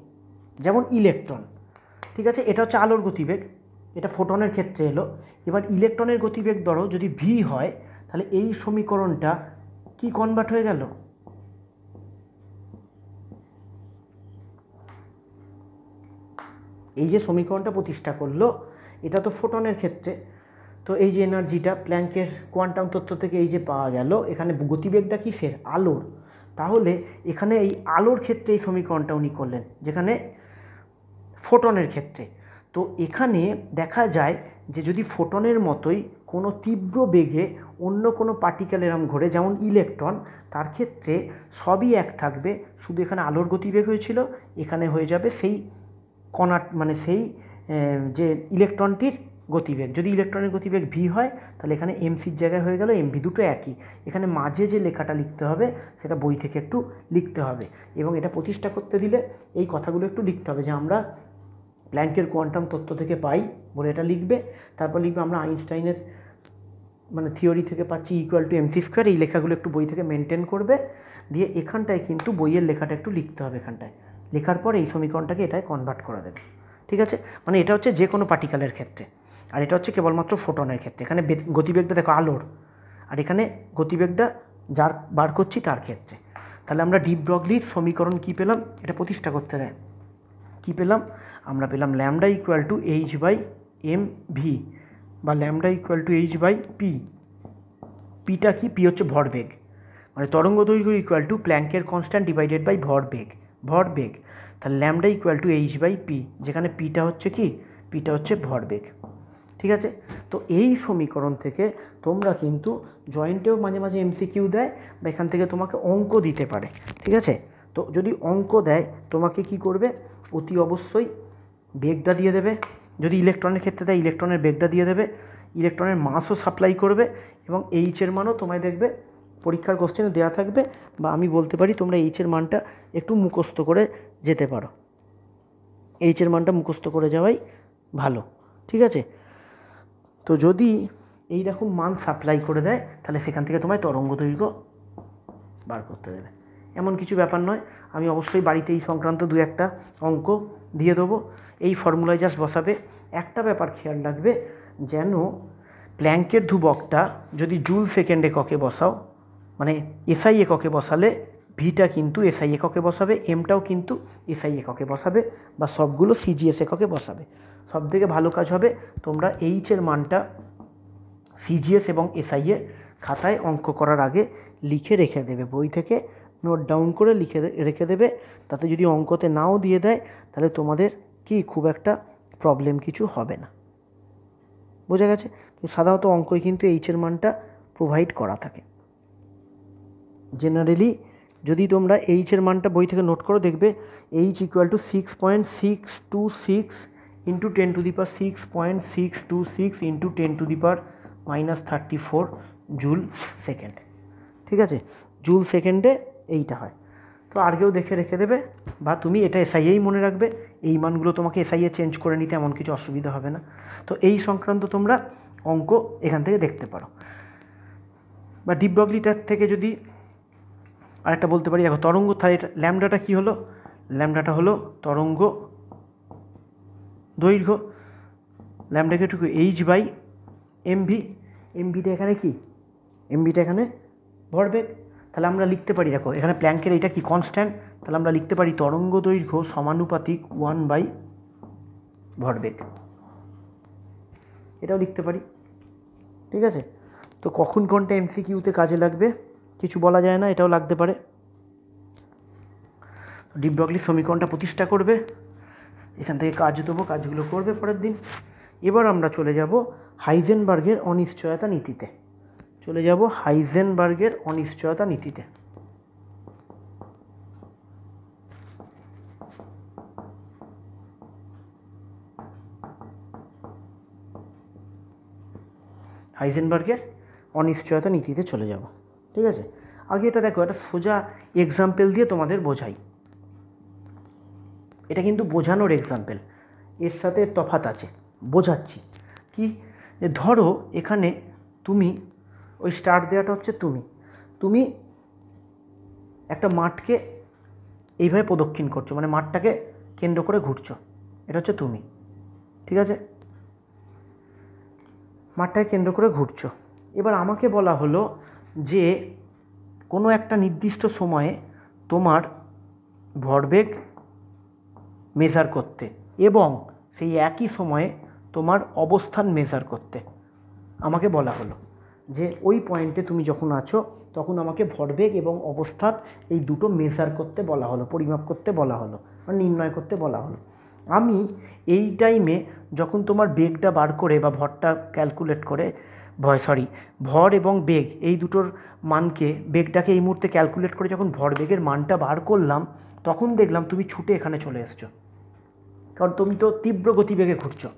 [SPEAKER 1] যেমন ইলেকট্রন, ঠিক আছে, এটা হচ্ছে আলোর গতিবেগ, এটা ফোটনের ক্ষেত্রে এলো। এবার ইলেকট্রনের গতিবেগ ধরো যদি ভি হয়, তাহলে এই সমীকরণটা কি কনভার্ট হয়ে গেল, এই যে সমীকরণটা প্রতিষ্ঠা করলো এটা তো ফোটনের ক্ষেত্রে। তো এই যে এনার্জিটা প্ল্যাঙ্কের কোয়ান্টাম তত্ত্ব থেকে এই যে পাওয়া গেল, এখানে গতিবেগটা কিসের, আলোর। তাহলে এখানে এই আলোর ক্ষেত্রে এই সমীকরণটা উনি করলেন, যেখানে ফোটনের ক্ষেত্রে। তো এখানে দেখা যায় যে যদি ফোটনের মতোই কোনো তীব্র বেগে অন্য কোনো পার্টিকেল এরম ঘোরে, যেমন ইলেকট্রন, তার ক্ষেত্রে সবই এক থাকবে, শুধু এখানে আলোর গতিবেগ হয়েছিল, এখানে হয়ে যাবে সেই কণা, মানে সেই যে ইলেকট্রনটির গতিবেগ। যদি ইলেকট্রনের গতিবেগ ভি হয়, তাহলে এখানে এমসির জায়গায় হয়ে গেল এমভি, দুটো একই। এখানে মাঝে যে লেখাটা লিখতে হবে সেটা বই থেকে একটু লিখতে হবে, এবং এটা প্রতিষ্ঠা করতে দিলে এই কথাগুলো একটু লিখতে হবে, যে আমরা প্ল্যাঙ্কের কোয়ান্টাম তত্ত্ব থেকে পাই বলে এটা লিখবে। তারপর লিখবে আমরা আইনস্টাইনের মানে থিওরি থেকে পাচ্ছি ইকুয়াল টু এমসি স্কোয়ার, এই লেখাগুলো একটু বই থেকে মেনটেন করবে। দিয়ে এখানটায় কিন্তু বইয়ের লেখাটা একটু লিখতে হবে, এখানটায় লেখার পর এই সমীকরণটাকে এটায় কনভার্ট করে দেবে। ঠিক আছে, মানে এটা হচ্ছে যে কোনো পার্টিকেলের ক্ষেত্রে, আর এটা হচ্ছে কেবলমাত্র ফোটনের ক্ষেত্রে। এখানে গতিবেগটা দেখো আলোর, আর এখানে গতিবেগটা যার বার করছি তার ক্ষেত্রে। তাহলে আমরা ডি ব্রগলির সমীকরণ কী পেলাম, এটা প্রতিষ্ঠা করতে দেয়, কী পেলাম, আমরা পেলাম lambda equal to H by M V, বা lambda equal to H by P. পিটা কি, পি হচ্ছে ভরবেগ, মানে তরঙ্গ দৈর্ঘ্য ইকুয়াল টু প্ল্যাঙ্কের কনস্ট্যান্ট ডিভাইডেড বাই ভরবেগ। তাহলে lambda equal to H by P, যেখানে পিটা হচ্ছে কি, পিটা হচ্ছে ভরবেগ। ঠিক আছে, তো এই সমীকরণ থেকে তোমরা কিন্তু জয়েন্টেও মাঝে মাঝে এমসিকিউ দেয়, বা এখান থেকে তোমাকে অঙ্ক দিতে পারে। ঠিক আছে, তো যদি অঙ্ক দেয় তোমাকে কি করবে, অতি অবশ্যই বেগটা দিয়ে দেবে। যদি ইলেকট্রনের ক্ষেত্রে দেয় ইলেকট্রনের বেগটা দিয়ে দেবে, ইলেকট্রনের মাসও সাপ্লাই করবে, এবং এইচের মানও তোমায় দেখবে পরীক্ষার কোশ্চেনে দেওয়া থাকবে, বা আমি বলতে পারি তোমরা এইচের মানটা একটু মুখস্থ করে যেতে পারো, এইচের মানটা মুখস্থ করে যাওয়াই ভালো। ঠিক আছে, তো যদি এই রকম মান সাপ্লাই করে দেয়, তাহলে সেখান থেকে তোমায় তরঙ্গ দৈর্ঘ্য বার করতে দেবে। এমন কিছু ব্যাপার নয়, আমি অবশ্যই বাড়িতে এই সংক্রান্ত দু একটা অঙ্ক দিয়ে দেবো, এই ফর্মুলায় জাস্ট বসাবে। একটা ব্যাপার খেয়াল রাখবে, যেন প্ল্যাঙ্কের ধ্রুবকটা যদি জুল সেকেন্ড এককে বসাও, মানে এসআই এককে বসালে ভিটা কিন্তু এসআই এককে বসাবে, এমটাও কিন্তু এসআই এককে বসাবে, বা সবগুলো সিজিএস এককে বসাবে। সব থেকে ভালো কাজ হবে তোমরা এইচের মানটা সিজিএস এবং এসআইএ খাতায় অঙ্ক করার আগে লিখে রেখে দেবে, বই থেকে নোট ডাউন করে লিখে রেখে দেবে। তাতে যদি অঙ্কতে নাও দিয়ে দেয়, তাহলে তোমাদের কি খুব একটা প্রবলেম কিছু হবে না। বোঝা গেছে? সাধারণত অঙ্কই কিন্তু এইচের মানটা প্রোভাইড করা থাকে। জেনারেলি যদি তোমরা এইচের মানটা বই থেকে নোট করো, দেখবে H equal to 6.626 into 10⁻6.626 into 10⁻⁻34 joule second. ঠিক আছে, জুল সেকেন্ডে এইটা হয়। তো আগেও দেখে রেখে দেবে, বা তুমি এটা এসআইয়েই মনে রাখবে, এই মানগুলো তোমাকে এসআইয়ে চেঞ্জ করে নিতে এমন কিছু অসুবিধা হবে না। তো এই সংক্রান্ত তোমরা অঙ্ক এখান থেকে দেখতে পারো। বা ডি ব্রগলিটার থেকে যদি আরেকটা বলতে পারি, দেখো তরঙ্গ, ল্যামডাটা কী হলো, ল্যামডাটা হলো তরঙ্গ দৈর্ঘ্য, ল্যামডাকে টুকু এইচ বাই এমভি, এমভিটা এখানে কি, এমভিটা এখানে ভরবেগ। তাহলে আমরা লিখতে পারি, দেখো এখানে প্ল্যাঙ্কের এইটা কি কনস্ট্যান্ট, তাহলে আমরা লিখতে পারি তরঙ্গ দৈর্ঘ্য সমানুপাতিক 1 ভরবেগ, এটাও লিখতে পারি। ঠিক আছে, তো কখন কোনটা এমসিকিউতে কাজে লাগবে কিছু বলা যায় না, এটাও লাগতে পারে। ডি ব্রগলির সমীকরণটা প্রতিষ্ঠা করবে, এখান থেকে কাজ দেবো, কাজগুলো করবে পরের দিন। এবার আমরা চলে যাব হাইজেনবার্গের অনিশ্চয়তা নীতিতে। হাইজেনবার্গের অনিশ্চয়তা নীতিতে চলে যাব। ঠিক আছে, আগে এটা দেখো, একটা সোজা এক্সাম্পল দিয়ে তোমাদের বোঝাই। এটা কিন্তু বোঝানোর এক্সাম্পল, এর সাথে তফাৎ আছে, বোঝাচ্ছি কি, যে ধরো এখানে তুমি, ওই স্টার দেওয়াটা হচ্ছে তুমি একটা মাঠকে এইভাবে প্রদক্ষিণ করছো, মানে মাঠটাকে কেন্দ্র করে ঘুরছো, এটা হচ্ছে তুমি। ঠিক আছে, মাঠটাকে কেন্দ্র করে ঘুরছো। এবার আমাকে বলা হলো যে কোনো একটা নির্দিষ্ট সময়ে তোমার ভরবেগ মেজার করতে এবং সেই একই সময়ে তোমার অবস্থান মেজার করতে। আমাকে বলা হলো যে ওই পয়েন্টে তুমি যখন আছো তখন আমাকে ভরবেগ এবং অবস্থান এই দুটো মেজার করতে বলা হলো, পরিমাপ করতে বলা হলো, আর নির্ণয় করতে বলা হলো। আমি এই টাইমে যখন তোমার বেগটা বার করে বা ভরটা ক্যালকুলেট করে, ভর এবং বেগ এই দুটোর মানকে, বেগটাকে এই মুহূর্তে ক্যালকুলেট করে যখন ভরবেগের মানটা বার করলাম, তখন দেখলাম তুমি ছুটে এখানে চলে এসছো, কারণ তুমি তো তীব্র গতিবেগে ঘুরছো।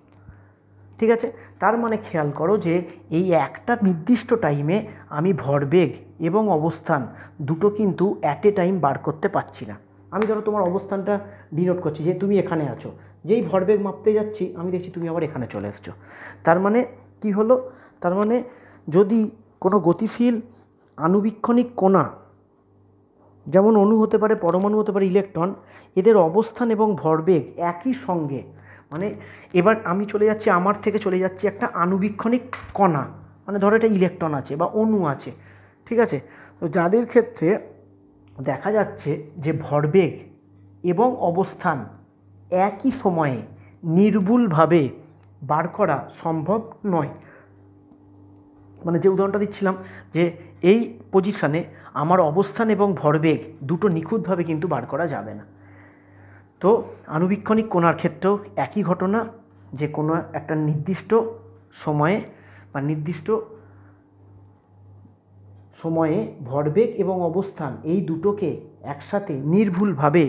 [SPEAKER 1] ঠিক আছে, তার মানে খেয়াল করো যে এই একটা নির্দিষ্ট টাইমে আমি ভরবেগ এবং অবস্থান দুটো কিন্তু অ্যাট এ টাইম বার করতে পারছি না। আমি ধরো তোমার অবস্থানটা ডিনোট করছি যে তুমি এখানে আছো, যেই ভরবেগ মাপতে যাচ্ছি আমি দেখছি তুমি আবার এখানে চলে এসছো। তার মানে কি হলো, তার মানে যদি কোনো গতিশীল আণুবীক্ষণিক কণা, যেমন অণু হতে পারে, পরমাণু হতে পারে, ইলেকট্রন, এদের অবস্থান এবং ভরবেগ একই সঙ্গে, মানে এবার আমি চলে যাচ্ছি, আমার থেকে চলে যাচ্ছি একটা আণুবীক্ষণিক কণা, মানে ধরো এটা ইলেকট্রন আছে বা অণু আছে। ঠিক আছে, তো যাদের ক্ষেত্রে দেখা যাচ্ছে যে ভরবেগ এবং অবস্থান একই সময়ে নির্ভুলভাবে বার করা সম্ভব নয়। মানে যে উদাহরণটা দিচ্ছিলাম যে এই পজিশানে আমার অবস্থান এবং ভরবেগ দুটো নিখুঁতভাবে কিন্তু বার করা যাবে না। তো আণুবীক্ষণিক কণার ক্ষেত্রেও একই ঘটনা, যে কোনো একটা নির্দিষ্ট সময়ে বা নির্দিষ্ট সময়ে ভরবেগ এবং অবস্থান এই দুটোকে একসাথে নির্ভুলভাবে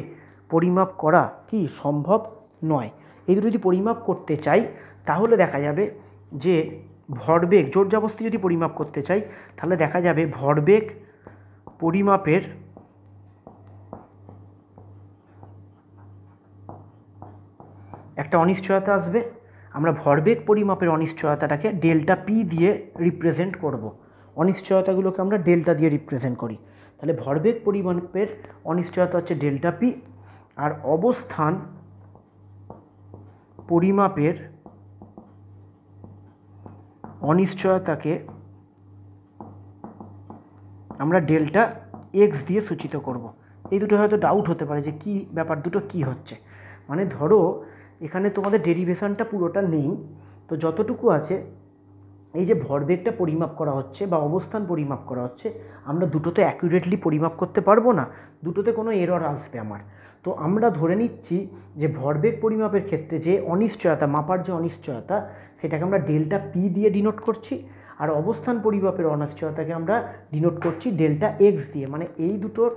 [SPEAKER 1] পরিমাপ করা কি সম্ভব নয়। এই দুটো যদি পরিমাপ করতে চাই তাহলে দেখা যাবে যে ভরবেগ, জোর জবস্তি যদি পরিমাপ করতে চাই তাহলে দেখা যাবে ভরবেগ পরিমাপের একটা অনিশ্চয়তা আসবে। আমরা ভরবেগ পরিমাপের অনিশ্চয়তাটাকে ডেল্টা পি দিয়ে রিপ্রেজেন্ট করব। অনিশ্চয়তাগুলোকে আমরা ডেল্টা দিয়ে রিপ্রেজেন্ট করি। তাহলে ভরবেগ পরিমাপের অনিশ্চয়তা হচ্ছে ডেল্টা পি, আর অবস্থান পরিমাপের অনিশ্চয়তাকে আমরা ডেল্টা এক্স দিয়ে সূচিত করব। এই দুটো হয়তো ডাউট হতে পারে যে কী ব্যাপার, দুটো কী হচ্ছে। মানে ধরো এখানে তোমাদের ডেরিভেশনটা পুরোটা নেই, তো যতটুকু আছে এই যে ভরবেগটা পরিমাপ করা হচ্ছে বা অবস্থান পরিমাপ করা হচ্ছে, আমরা দুটোতে অ্যাকুরেটলি পরিমাপ করতে পারবো না, দুটোতে কোনো এরর আসবে আমার। তো আমরা ধরে নিচ্ছি যে ভরবেগ পরিমাপের ক্ষেত্রে যে অনিশ্চয়তা, মাপার যে অনিশ্চয়তা, সেটাকে আমরা ডেল্টা পি দিয়ে ডিনোট করছি, আর অবস্থান পরিমাপের অনিশ্চয়তাকে আমরা ডিনোট করছি ডেল্টা এক্স দিয়ে। মানে এই দুটোর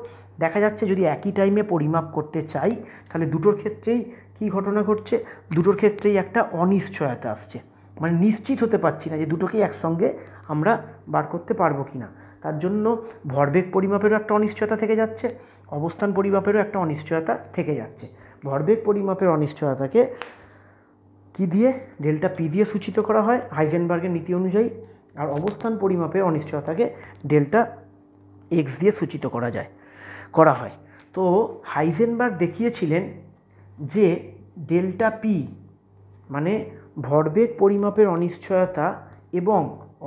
[SPEAKER 1] দেখা যাচ্ছে যদি একই টাইমে পরিমাপ করতে চাই তাহলে দুটোর ক্ষেত্রেই কী ঘটনা ঘটছে, দুটোর ক্ষেত্রেই একটা অনিশ্চয়তা আসছে। মানে নিশ্চিত হতে পারছি না যে দুটোকেই একসঙ্গে আমরা বার করতে পারবো কি না। তার জন্য ভরবেগ পরিমাপেরও একটা অনিশ্চয়তা থেকে যাচ্ছে, অবস্থান পরিমাপেরও একটা অনিশ্চয়তা থেকে যাচ্ছে। ভরবেগ পরিমাপের অনিশ্চয়তাকে কি দিয়ে, ডেল্টা পি দিয়ে সূচিত করা হয় হাইজেনবার্গের নীতি অনুযায়ী, আর অবস্থান পরিমাপের অনিশ্চয়তাকে ডেল্টা এক্স দিয়ে সূচিত করা হয়। তো হাইজেনবার্গ দেখিয়েছিলেন যে ডেল্টা পি মানে ভরবেগ পরিমাপের অনিশ্চয়তা এবং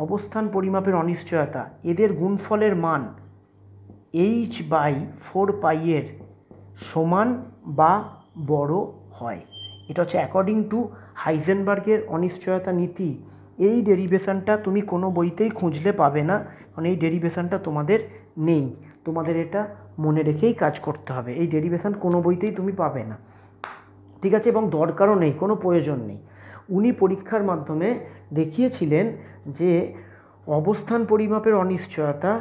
[SPEAKER 1] অবস্থান পরিমাপের অনিশ্চয়তা, এদের গুণফলের মান h/4 এর সমান বা বড় হয়। এটা হচ্ছে অ্যাকর্ডিং টু হাইজেনবার্গের অনিশ্চয়তা নীতি। এই ডেরিভেশনটা তুমি কোনো বইতেই খুঁজলে পাবে না, কারণ এই ডেরিভেশনটা তোমাদের নেই, তোমাদের এটা মনে রেখেই কাজ করতে হবে। এই ডেরিভেশন কোনো বইতেই তুমি পাবে না, ঠিক আছে, এবং দরকারও নেই, কোনো প্রয়োজন নেই। উনি পরীক্ষার মাধ্যমে দেখিয়েছিলেন যে অবস্থান পরিমাপের অনিশ্চয়তা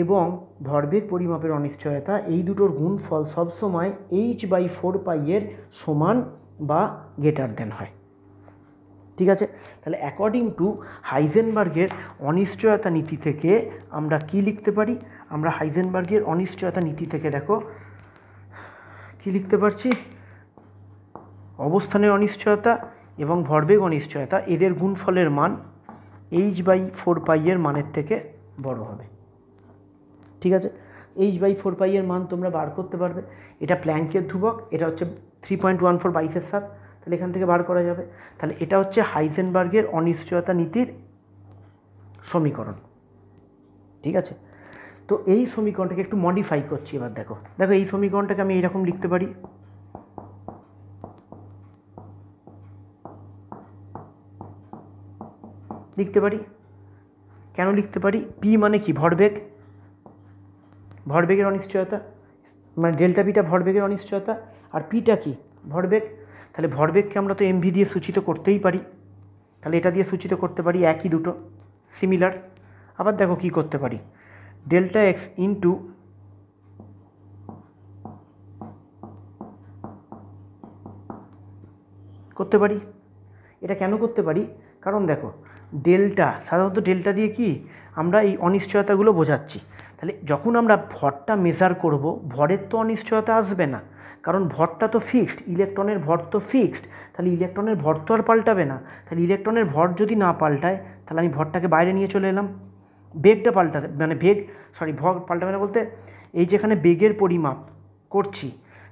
[SPEAKER 1] এবং ভরবেগ পরিমাপের অনিশ্চয়তা এই দুটোর গুণফল সবসময় h/4π এর সমান বা গ্রেটার দেন হয়, ঠিক আছে। তাহলে অ্যাকর্ডিং টু হাইজেনবার্গের অনিশ্চয়তা নীতি থেকে আমরা কি লিখতে পারি? আমরা হাইজেনবার্গের অনিশ্চয়তা নীতি থেকে দেখো কি লিখতে পারছি, অবস্থানের অনিশ্চয়তা এবং ভরবেগ অনিশ্চয়তা এদের গুণফলের মান h/4π এর মানের থেকে বড় হবে, ঠিক আছে। h/4π এর মান তোমরা বার করতে পারবে। এটা প্ল্যাঙ্কের ধ্রুবক, এটা হচ্ছে 3.14 22/7, তাহলে এখান থেকে বার করা যাবে। তাহলে এটা হচ্ছে হাইজেনবার্গের অনিশ্চয়তা নীতির সমীকরণ, ঠিক আছে। তো এই সমীকরণটাকে একটু মডিফাই করছি এবার। দেখো এই সমীকরণটাকে আমি এইরকম লিখতে পারি, কেন লিখতে পারি? পি মানে কি? ভরবেগের অনিশ্চয়তা, মানে ডেল্টা পিটা ভরবেগের অনিশ্চয়তা, আর পিটা কি? ভরবেগ। তাহলে ভরবেগকে আমরা তো এমভি দিয়ে সূচিত করতেই পারি, তাহলে এটা দিয়ে সূচিত করতে পারি, একই দুটো সিমিলার। আবার দেখো কি করতে পারি, ডেল্টা এক্স ইন্টু করতে পারি। এটা কেন করতে পারি? কারণ দেখো ডেল্টা, সাধারণত ডেল্টা দিয়ে কি আমরা এই অনিশ্চয়তাগুলো বোঝাচ্ছি। তাহলে যখন আমরা ভরটা মেজার করব, ভরের তো অনিশ্চয়তা আসবে না, কারণ ভরটা তো ফিক্সড, ইলেকট্রনের ভর তো ফিক্সড। তাহলে ইলেকট্রনের ভর তো আর পাল্টাবে না। তাহলে ইলেকট্রনের ভর যদি না পাল্টায়, তাহলে আমি ভরটাকে বাইরে নিয়ে চলে এলাম। বেগটা পাল্টাবে, মানে ভর পাল্টাবে না বলতে, এই যেখানে বেগের পরিমাপ করছি,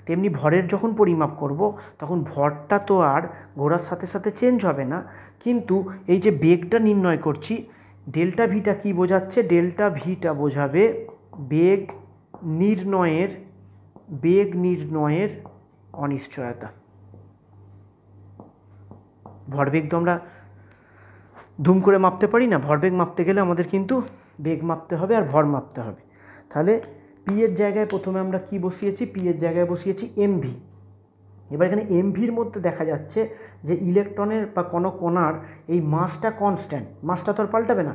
[SPEAKER 1] তেমনি ভরের যখন পরিমাপ করব, তখন ভরটা তো আর ঘোরার সাথে সাথে চেঞ্জ হবে না, কিন্তু এই যে বেগটা নির্ণয় করছি, ডেল্টা ভিটা কি বোঝাচ্ছে? ডেল্টা ভিটা বোঝাবে বেগ নির্ণয়ের অনিশ্চয়তা। ভরবেগ তো আমরা ধুম করে মাপতে পারি না, ভরবেগ মাপতে গেলে আমাদের কিন্তু বেগ মাপতে হবে আর ভর মাপতে হবে। তাহলে পি এর জায়গায় প্রথমে আমরা কি বসিয়েছি? পি এর জায়গায় বসিয়েছি এমভি। এবার এখানে এমভির মধ্যে দেখা যাচ্ছে যে ইলেকট্রনের বা কোনো কণার এই মাসটা কনস্ট্যান্ট, মাসটা তো আর পাল্টাবে না,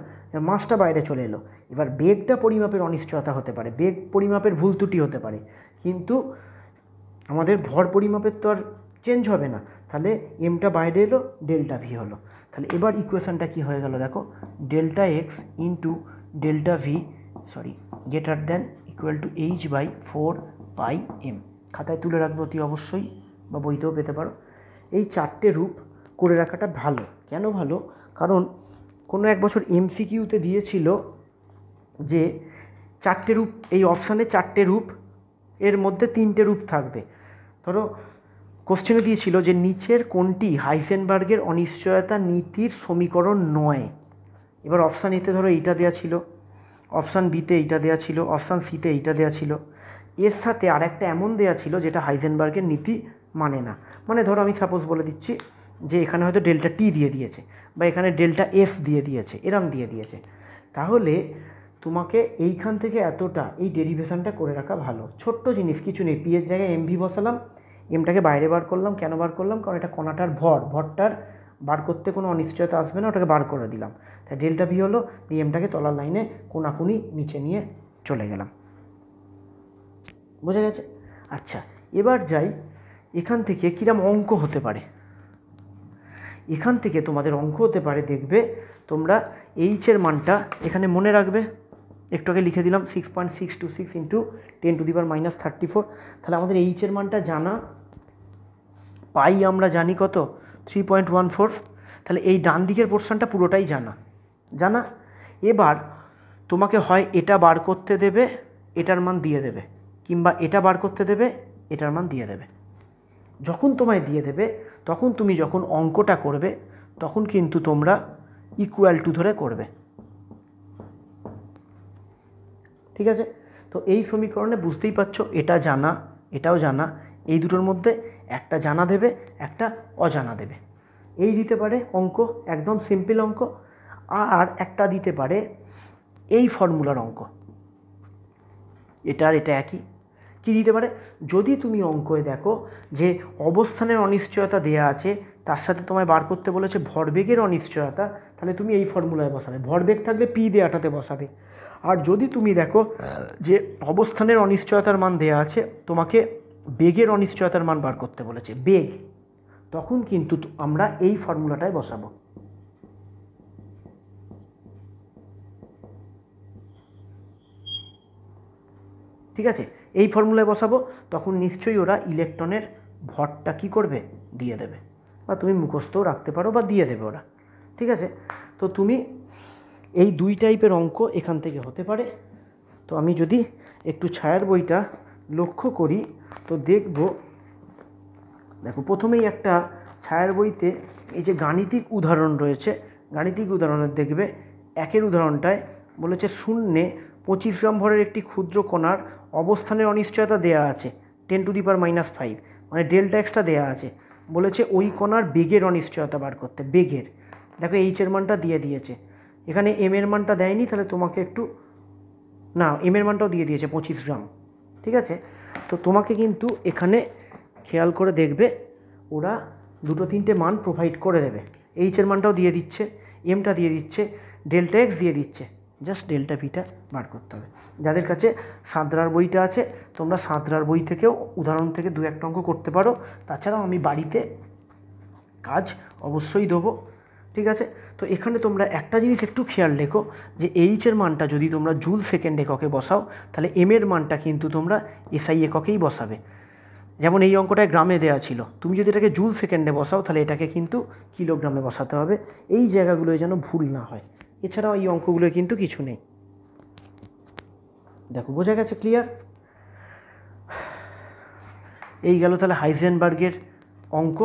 [SPEAKER 1] মাসটা বাইরে চলে এলো। এবার বেগটা পরিমাপের অনিশ্চয়তা হতে পারে, বেগ পরিমাপের ভুল ত্রুটি হতে পারে, কিন্তু আমাদের ভর পরিমাপের তো আর চেঞ্জ হবে না। তাহলে এমটা বাইরে এলো, ডেল্টা ভি হলো। তাহলে এবার ইকুয়েশানটা কি হয়ে গেল দেখো, delta x into delta V greater than equal to h/4πm। খাতায় তুলে রাখবো অতি অবশ্যই, বা বইতেও পেতে পারো। এই চারটে রূপ করে রাখাটা ভালো। কেন ভালো? কারণ কোনো এক বছর এমসিকিউতে দিয়েছিল যে চারটে রূপ, এই অপশানে চারটে রূপ, এর মধ্যে তিনটে রূপ থাকবে। ধরো কোশ্চেনে দিয়েছিল যে নিচের কোনটি হাইজেনবার্গের অনিশ্চয়তা নীতির সমীকরণ নয়। এবার অপশান এতে ধরো এইটা দেওয়া ছিল, অপশান বিতে এইটা দেওয়া ছিল, অপশান সিতে এইটা দেওয়া ছিল, এর সাথে আর একটা এমন দেওয়া ছিল যেটা হাইজেনবার্গের নীতি মানে না। মানে ধরো আমি সাপোজ বলে দিচ্ছি যে এখানে হয়তো ডেল্টা টি দিয়ে দিয়েছে, বা এখানে ডেল্টা এফ দিয়ে দিয়েছে, এরম দিয়ে দিয়েছে। তাহলে তোমাকে এইখান থেকে এতটা এই ডেরিভেশনটা করে রাখা ভালো। ছোট্ট জিনিস, কিছু নেই, পি এর জায়গায় এমভি বসালাম, এমটাকে বাইরে বার করলাম। কেন বার করলাম? কারণ এটা কণাটার ভরটার বার করতে কোনো অনিশ্চয়তা আসবে না, ওটাকে বার করে দিলাম। তাই ডেল্টা ভি হলো, এই এমটাকে তলার লাইনে কোনাকুনি নিচে নিয়ে চলে গেলাম। বোঝা গেছে? আচ্ছা, এবার যাই এখান থেকে কিরম অঙ্ক হতে পারে। এখান থেকে তোমাদের অঙ্ক হতে পারে, দেখবে তোমরা এইচের মানটা এখানে মনে রাখবে। একটু আগে লিখে দিলাম 6.626 ইন্টু 10⁻−34। তাহলে আমাদের এইচের মানটা জানা, পাই আমরা জানি কত, 3.14। তাহলে এই ডান দিকের পোর্শনটা পুরোটাই জানা। এবার তোমাকে হয় এটা বার করতে দেবে, এটার মান দিয়ে দেবে, কিংবা এটা বার করতে দেবে, এটার মান দিয়ে দেবে। যখন তোমায় দিয়ে দেবে, তখন তুমি যখন অঙ্কটা করবে, তখন কিন্তু তোমরা ইকুয়াল টু ধরে করবে, ঠিক আছে? তো এই সমীকরণে বুঝতেই পারছো, এটা জানা, এটাও জানা, এই দুটোর মধ্যে একটা জানা দেবে, একটা অজানা দেবে। এই দিতে পারে অঙ্ক, একদম সিম্পল অঙ্ক, আর একটা দিতে পারে এই ফর্মুলার অঙ্ক। এটা আর এটা একই। কী দিতে পারে? যদি তুমি অঙ্কয়ে দেখো যে অবস্থানের অনিশ্চয়তা দেয়া আছে, তার সাথে তোমায় বার করতে বলেছে ভরবেগের অনিশ্চয়তা, তাহলে তুমি এই ফর্মুলায় বসাবে। ভরবেগ থাকলে পি দেওয়াটাতে বসাবে। আর যদি তুমি দেখো যে অবস্থানের অনিশ্চয়তার মান দেয়া আছে, তোমাকে বেগের অনিশ্চয়তার মান বার করতে বলেছে, বেগ, তখন কিন্তু আমরা এই ফর্মুলাটায় বসাবো। ঠিক আছে, এই ফর্মুলায় বসাবো, তখন নিশ্চয়ই ওরা ইলেকট্রনের ভরটা কী করবে? দিয়ে দেবে, বা তুমি মুখস্থও রাখতে পারো বা দিয়ে দেবে ওরা। ঠিক আছে, তো তুমি এই দুই টাইপের অঙ্ক এখান থেকে হতে পারে। তো আমি যদি একটু ছায়ার বইটা লক্ষ্য করি তো দেখো প্রথমেই একটা ছায়ার বইতে এই যে গাণিতিক উদাহরণ রয়েছে, গাণিতিক উদাহরণের দেখবে একের উদাহরণটায় বলেছে 0.25 গ্রাম ভরের একটি ক্ষুদ্র কণার অবস্থানের অনিশ্চয়তা দেয়া আছে 10⁻⁵, মানে ডেল্টা এক্সটা দেয়া আছে, বলেছে ওই কণার বেগের অনিশ্চয়তা বার করতে। বেগের দেখো এইচের মানটা দিয়ে দিয়েছে, এখানে এম এর মানটা দেয়নি, তাহলে তোমাকে একটু না, এম এর মানটাও দিয়ে দিয়েছে 25 গ্রাম। ঠিক আছে, তো তোমাকে কিন্তু এখানে খেয়াল করে দেখবে ওরা দুটো তিনটে মান প্রোভাইড করে দেবে। এইচের মানটাও দিয়ে দিচ্ছে, এমটা দিয়ে দিচ্ছে, ডেল্টা এক্স দিয়ে দিচ্ছে, জাস্ট ডেল্টা ভিটা বার করতে হবে। যাদের কাছে সাঁতরার বইটা আছে, তোমরা সাঁতরার বই থেকেও উদাহরণ থেকে দু একটা অঙ্ক করতে পারো। তাছাড়াও আমি বাড়িতে কাজ অবশ্যই দেবো। ঠিক আছে, তো এখানে তোমরা একটা জিনিস একটু খেয়াল রেখো যে এইচের মানটা যদি তোমরা জুল সেকেন্ড এককে বসাও, তাহলে এম এর মানটা কিন্তু তোমরা এসআই এককেই বসাবে। যেমন এই অঙ্কটায় গ্রামে দেওয়া ছিল, তুমি যদি এটাকে জুল সেকেন্ডে বসাও তাহলে এটাকে কিন্তু কিলোগ্রামে বসাতে হবে। এই জায়গাগুলোয় যেন ভুল না হয়, এছাড়াও এই অঙ্কগুলোয় কিন্তু কিছু নেই। দেখো বোঝা গেছে? ক্লিয়ার? এই গেল তাহলে হাইজেনবার্গের অঙ্ক।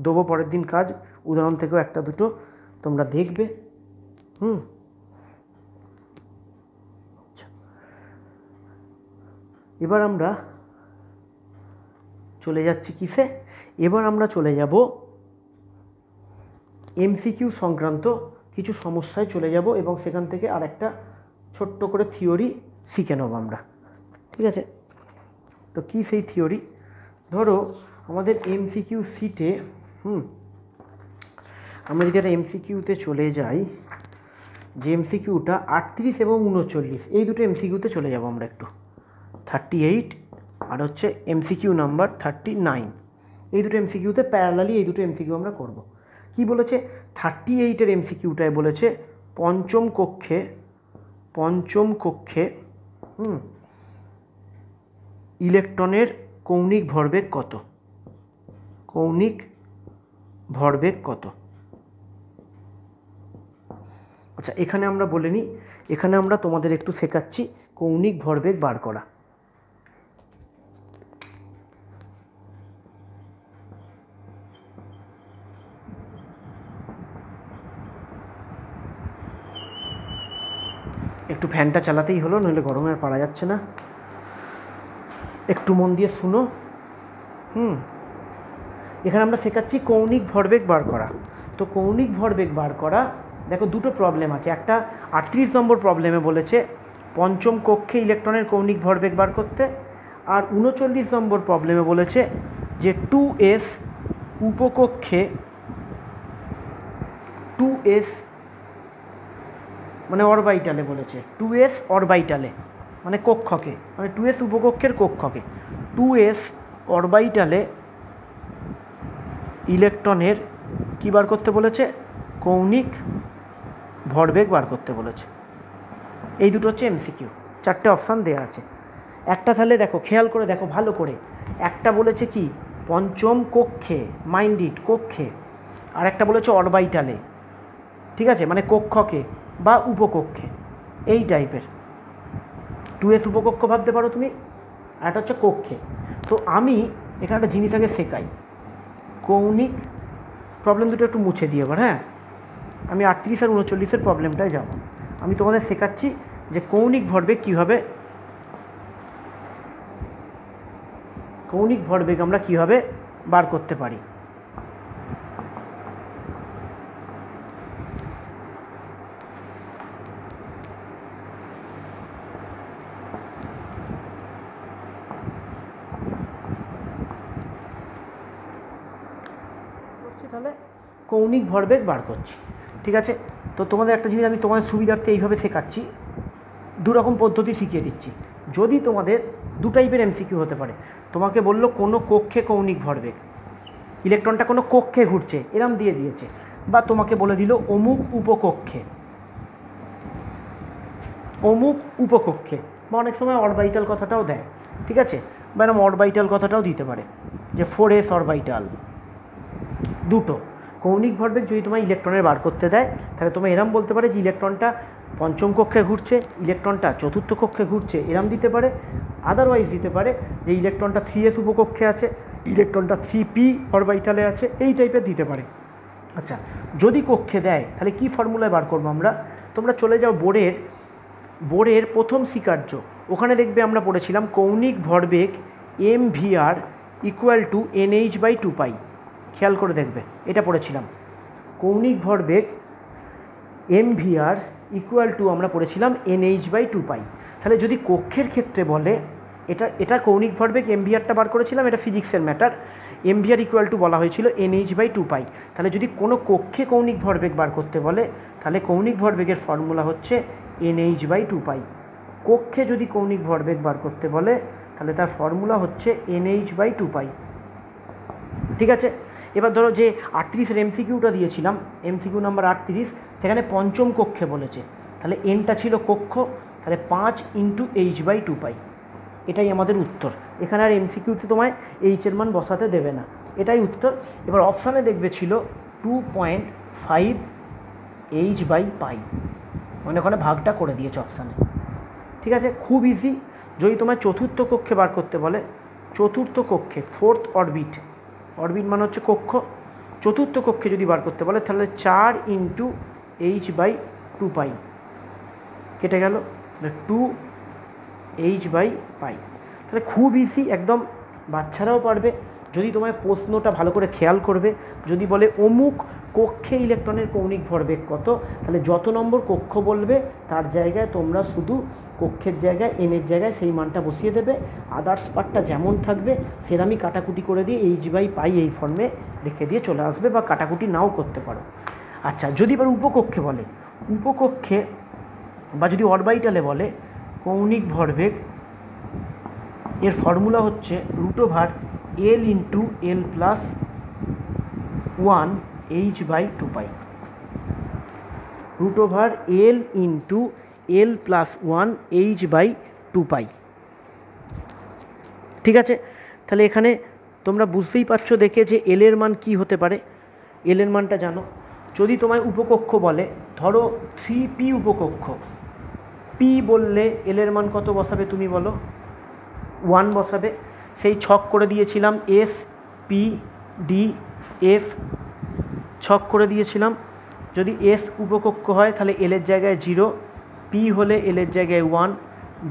[SPEAKER 1] দেবো পরের দিন কাজ, উদাহরণ থেকেও একটা দুটো তোমরা দেখবে। এবার আমরা চলে যাচ্ছি কিসে? এবার আমরা চলে যাব এমসিকিউ সংক্রান্ত কিছু সমস্যায় চলে যাব, এবং সেখান থেকে আর একটা ছোট্ট করে থিওরি শিখে নেব আমরা। ঠিক আছে, তো কী সেই থিওরি? ধরো আমাদের এমসিকিউ সিটে আমরা যদি একটা এমসিকিউতে চলে যাই, যে এমসিকিউটা 38 এবং 39, এই দুটো এমসিকিউতে চলে যাব আমরা একটু। 38 আর হচ্ছে এমসিকিউ নাম্বার 39, এই দুটো এমসিকিউতে প্যারালালি এই দুটো এমসিকিউ আমরা করব। কি বলেছে? 38-এর এমসিকিউটায় বলেছে পঞ্চম কক্ষে ইলেকট্রনের কৌণিক ভরবেগ কত? কৌণিক ভরবেগ কত? আচ্ছা, এখানে আমরা বলে নিই, এখানে আমরা তোমাদের একটু শেখাচ্ছি কৌণিক ভরবেগ বার করা। একটু ফ্যানটা চালাতেই হলো, নইলে গরমে আর পারা যাচ্ছে না। একটু মন দিয়ে শুনো। এখানে আমরা শেখাচ্ছি কৌণিক ভরবেগ বার করা। তো কৌণিক ভরবেগ বার করা, দেখো দুটো প্রবলেম আছে। একটা 38 নম্বর প্রবলেমে বলেছে পঞ্চম কক্ষে ইলেকট্রনের কৌণিক ভরবেগ বার করতে, আর 39 নম্বর প্রবলেমে বলেছে যে 2s উপকক্ষে 2s মানে অরবাইটালে বলেছে, 2s অরবাইটালে মানে কক্ষকে, মানে 2s উপকক্ষের কক্ষকে 2s অরবাইটালে ইলেকট্রনের কী বার করতে বলেছে? কৌণিক ভরবেগ বার করতে বলেছে। এই দুটো হচ্ছে এমসিকিউ, চারটে অপশান দেওয়া আছে। একটা তাহলে দেখো, খেয়াল করে দেখো ভালো করে, একটা বলেছে কি পঞ্চম কক্ষে, মাইন্ড ইট, কক্ষে, আর একটা বলেছে অরবাইটালে। ঠিক আছে, মানে কক্ষকে বা উপকক্ষে, এই টাইপের। 2s উপকক্ষ ভাবতে পারো তুমি, আর একটা হচ্ছে কক্ষে। তো আমি এখানে একটা জিনিস আগে শেখাই, কৌণিক প্রবলেম দুটো একটু মুছে দিয়ে এবার। হ্যাঁ, আমি 38 আর 39-এর প্রবলেমটায় যাব। আমি তোমাদের শেখাচ্ছি যে কৌণিক ভরবেগ কীভাবে, কৌণিক ভরবেগ আমরা কীভাবে বার করতে পারি। কৌণিক ভরবেগ বার করছি। ঠিক আছে, তো তোমাদের একটা জিনিস আমি তোমাদের সুবিধার্থে এইভাবে শেখাচ্ছি, দুরকম পদ্ধতি শিখিয়ে দিচ্ছি। যদি তোমাদের দু টাইপের এমসিকিউ হতে পারে, তোমাকে বললো কোনো কক্ষে কৌণিক ভরবেগ, ইলেকট্রনটা কোনো কক্ষে ঘুরছে এরম দিয়ে দিয়েছে, বা তোমাকে বলে দিল অমুক উপকক্ষে, অমুক উপকক্ষে, বা অনেক সময় অরবাইটাল কথাটাও দেয়। ঠিক আছে, বা এরকম অরবাইটাল কথাটাও দিতে পারে যে 4s অরবাইটাল। দুটো কৌণিক ভরবেগ যদি তোমার ইলেকট্রনের বার করতে দেয়, তাহলে তোমার এরম বলতে পারে যে ইলেকট্রনটা পঞ্চম কক্ষে ঘুরছে, ইলেকট্রনটা চতুর্থ কক্ষে ঘুরছে, এরম দিতে পারে। আদারওয়াইজ দিতে পারে যে ইলেকট্রনটা 3s উপকক্ষে আছে, ইলেকট্রনটা 3p অরবাইটালে আছে, এই টাইপের দিতে পারে। আচ্ছা, যদি কক্ষে দেয় তাহলে কি ফর্মুলায় বার করবো আমরা? তোমরা চলে যাও বোরের প্রথম স্বীকার্য, ওখানে দেখবে আমরা পড়েছিলাম কৌণিক ভরবেগ mvr ইকুয়াল টু nh/2π। খেয়াল করে দেখবে, এটা পড়েছিলাম কৌণিক ভরবেগ mvr ইকুয়াল টু আমরা পড়েছিলাম nh/2π। তাহলে যদি কক্ষের ক্ষেত্রে বলে, এটা কৌণিক ভরবেগ mvrটা বার করেছিলাম, এটা ফিজিক্সের ম্যাটার। mvr ইকুয়াল টু বলা হয়েছিল nh/2π। তাহলে যদি কোনো কক্ষে কৌণিক ভরবেগ বার করতে বলে, তাহলে কৌণিক ভরবেগের ফর্মুলা হচ্ছে nh/2π। কক্ষে যদি কৌণিক ভরবেগ বার করতে বলে, তাহলে তার ফর্মুলা হচ্ছে nh/2π। ঠিক আছে, এবার ধরো যে 38-এর এমসিকিউটা দিয়েছিলাম, এমসিকিউ নাম্বার 38, সেখানে পঞ্চম কক্ষে বলেছে, তাহলে এনটা ছিল কক্ষ, তাহলে 5 × h/2π, এটাই আমাদের উত্তর। এখানে আর এমসিকিউতে তোমায় এইচের মান বসাতে দেবে না, এটাই উত্তর। এবার অপশানে দেখবে ছিল 2.5 h/π, মানে ওখানে ভাগটা করে দিয়েছে অপশানে। ঠিক আছে, খুব ইজি। যদি তোমায় চতুর্থ কক্ষে বার করতে বলে, চতুর্থ কক্ষে 4th অরবিট, অরবিট মানে হচ্ছে কক্ষ, চতুর্থ কক্ষে যদি বার করতে বলে, তাহলে 4 × h/2π কেটে গেল, তাহলে 2 h/π। তাহলে খুব ইজি, একদম বাচ্চারাও পারবে। যদি তোমায় প্রশ্নটা ভালো করে খেয়াল করবে, যদি বলে অমুক কক্ষে ইলেকট্রনের কৌণিক ভরবেগ কত, তাহলে যত নম্বর কক্ষ বলবে তার জায়গায় তোমরা শুধু কক্ষের জায়গায় এনের জায়গায় সেই মানটা বসিয়ে দেবে, আদার্স পার্টটা যেমন থাকবে সেরামই কাটাকুটি করে দিয়ে h/π এই ফর্মে রেখে দিয়ে চলে আসবে, বা কাটাকুটি নাও করতে পারো। আচ্ছা, যদি এবার উপকক্ষে বলে, উপকক্ষে বা যদি অরবাইটালে বলে কৌণিক ভরবেগ, এর ফর্মুলা হচ্ছে √L × L+1 h/2π, √L × L+1 h/2π। ঠিক আছে, তাহলে এখানে তোমরা বুঝতেই পারছো দেখে যে এল এর মান কি হতে পারে। এল এর মানটা জানো। যদি তোমায় উপকক্ষ বলে, ধরো 3p উপকক্ষ, p বললে এল এর মান কত বসাবে তুমি বলো? 1 বসাবে। সেই ছক করে দিয়েছিলাম s p d f, ছক করে দিয়েছিলাম। যদি s উপকক্ষ হয় তাহলে এল এর জায়গায় 0, p হলে এল এর জায়গায় 1,